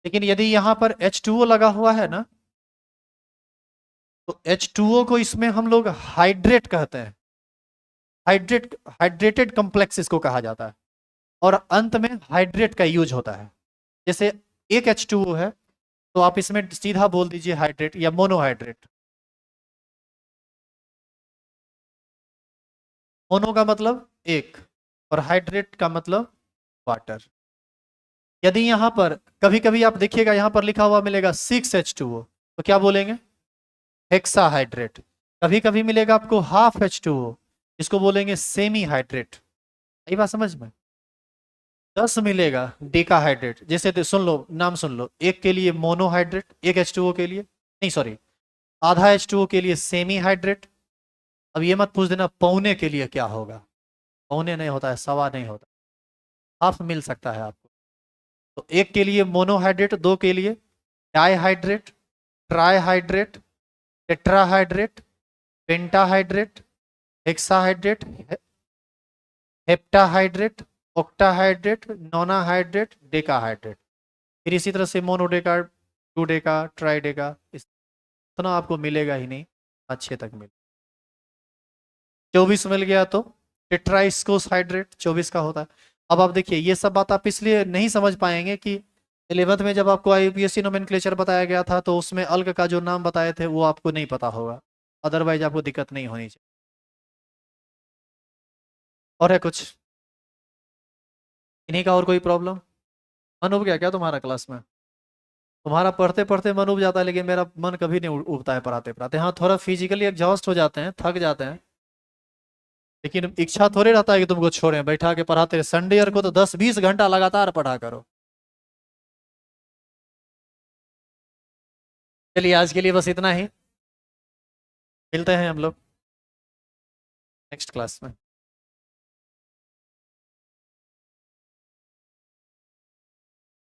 लेकिन यदि यहाँ पर H2O लगा हुआ है ना, तो H2O को इसमें हम लोग हाइड्रेट कहते हैं। हाइड्रेटेड कॉम्प्लेक्स इसको कहा जाता है, और अंत में हाइड्रेट का यूज होता है। जैसे एक H2O है, तो आप इसमें सीधा बोल दीजिए हाइड्रेट या मोनोहाइड्रेट। मोनो का मतलब एक, और हाइड्रेट का मतलब वाटर। यदि यहां पर कभी कभी आप देखिएगा, यहां पर लिखा हुआ मिलेगा 6H2O, तो क्या बोलेंगे? हेक्साहाइड्रेट। कभी कभी मिलेगा आपको हाफ H2O, इसको बोलेंगे सेमी हाइड्रेट। यही बात समझ में? 10 मिलेगा डेकाहाइड्रेट, जैसे सुन लो, नाम सुन लो, एक के लिए मोनोहाइड्रेट, एक H2O के लिए, नहीं सॉरी, आधा H2O के लिए सेमी हाइड्रेट। अब ये मत पूछ देना पौने के लिए क्या होगा, पौने नहीं होता है, सवा नहीं होता, हाफ मिल सकता है आपको। तो एक के लिए मोनोहाइड्रेट, दो के लिए dihydrate, trihydrate, tetrahydrate, pentahydrate, hexahydrate, heptahydrate, octahydrate, nonahydrate, decahydrate. फिर इसी तरह से monodeca, two deca, tri deca, इतना आपको मिलेगा ही नहीं, 5-6 तक मिले। 24 मिल गया तो टेट्राइस्कोसहाइड्रेट 24 का होता है। अब आप देखिए, ये सब बात आप इसलिए नहीं समझ पाएंगे कि 11th में जब आपको IUPAC नोमेनक्लेचर बताया गया था, तो उसमें अल्क का जो नाम बताए थे वो आपको नहीं पता होगा, अदरवाइज आपको दिक्कत नहीं होनी चाहिए। और है कुछ इन्हीं का, और कोई प्रॉब्लम? मन उब गया क्या तुम्हारा क्लास में? तुम्हारा पढ़ते पढ़ते मन उब जाता है, लेकिन मेरा मन कभी नहीं उबता है पढ़ाते पढ़ाते। हाँ, थोड़ा फिजिकली एग्जॉस्ट हो जाते हैं, थक जाते हैं, लेकिन इच्छा थोड़े रहता है कि तुमको छोड़ें, बैठा के पढ़ाते रहे। संडे को तो 10-20 घंटा लगातार पढ़ा करो। चलिए, आज के लिए बस इतना ही, मिलते हैं हम लोग नेक्स्ट क्लास में।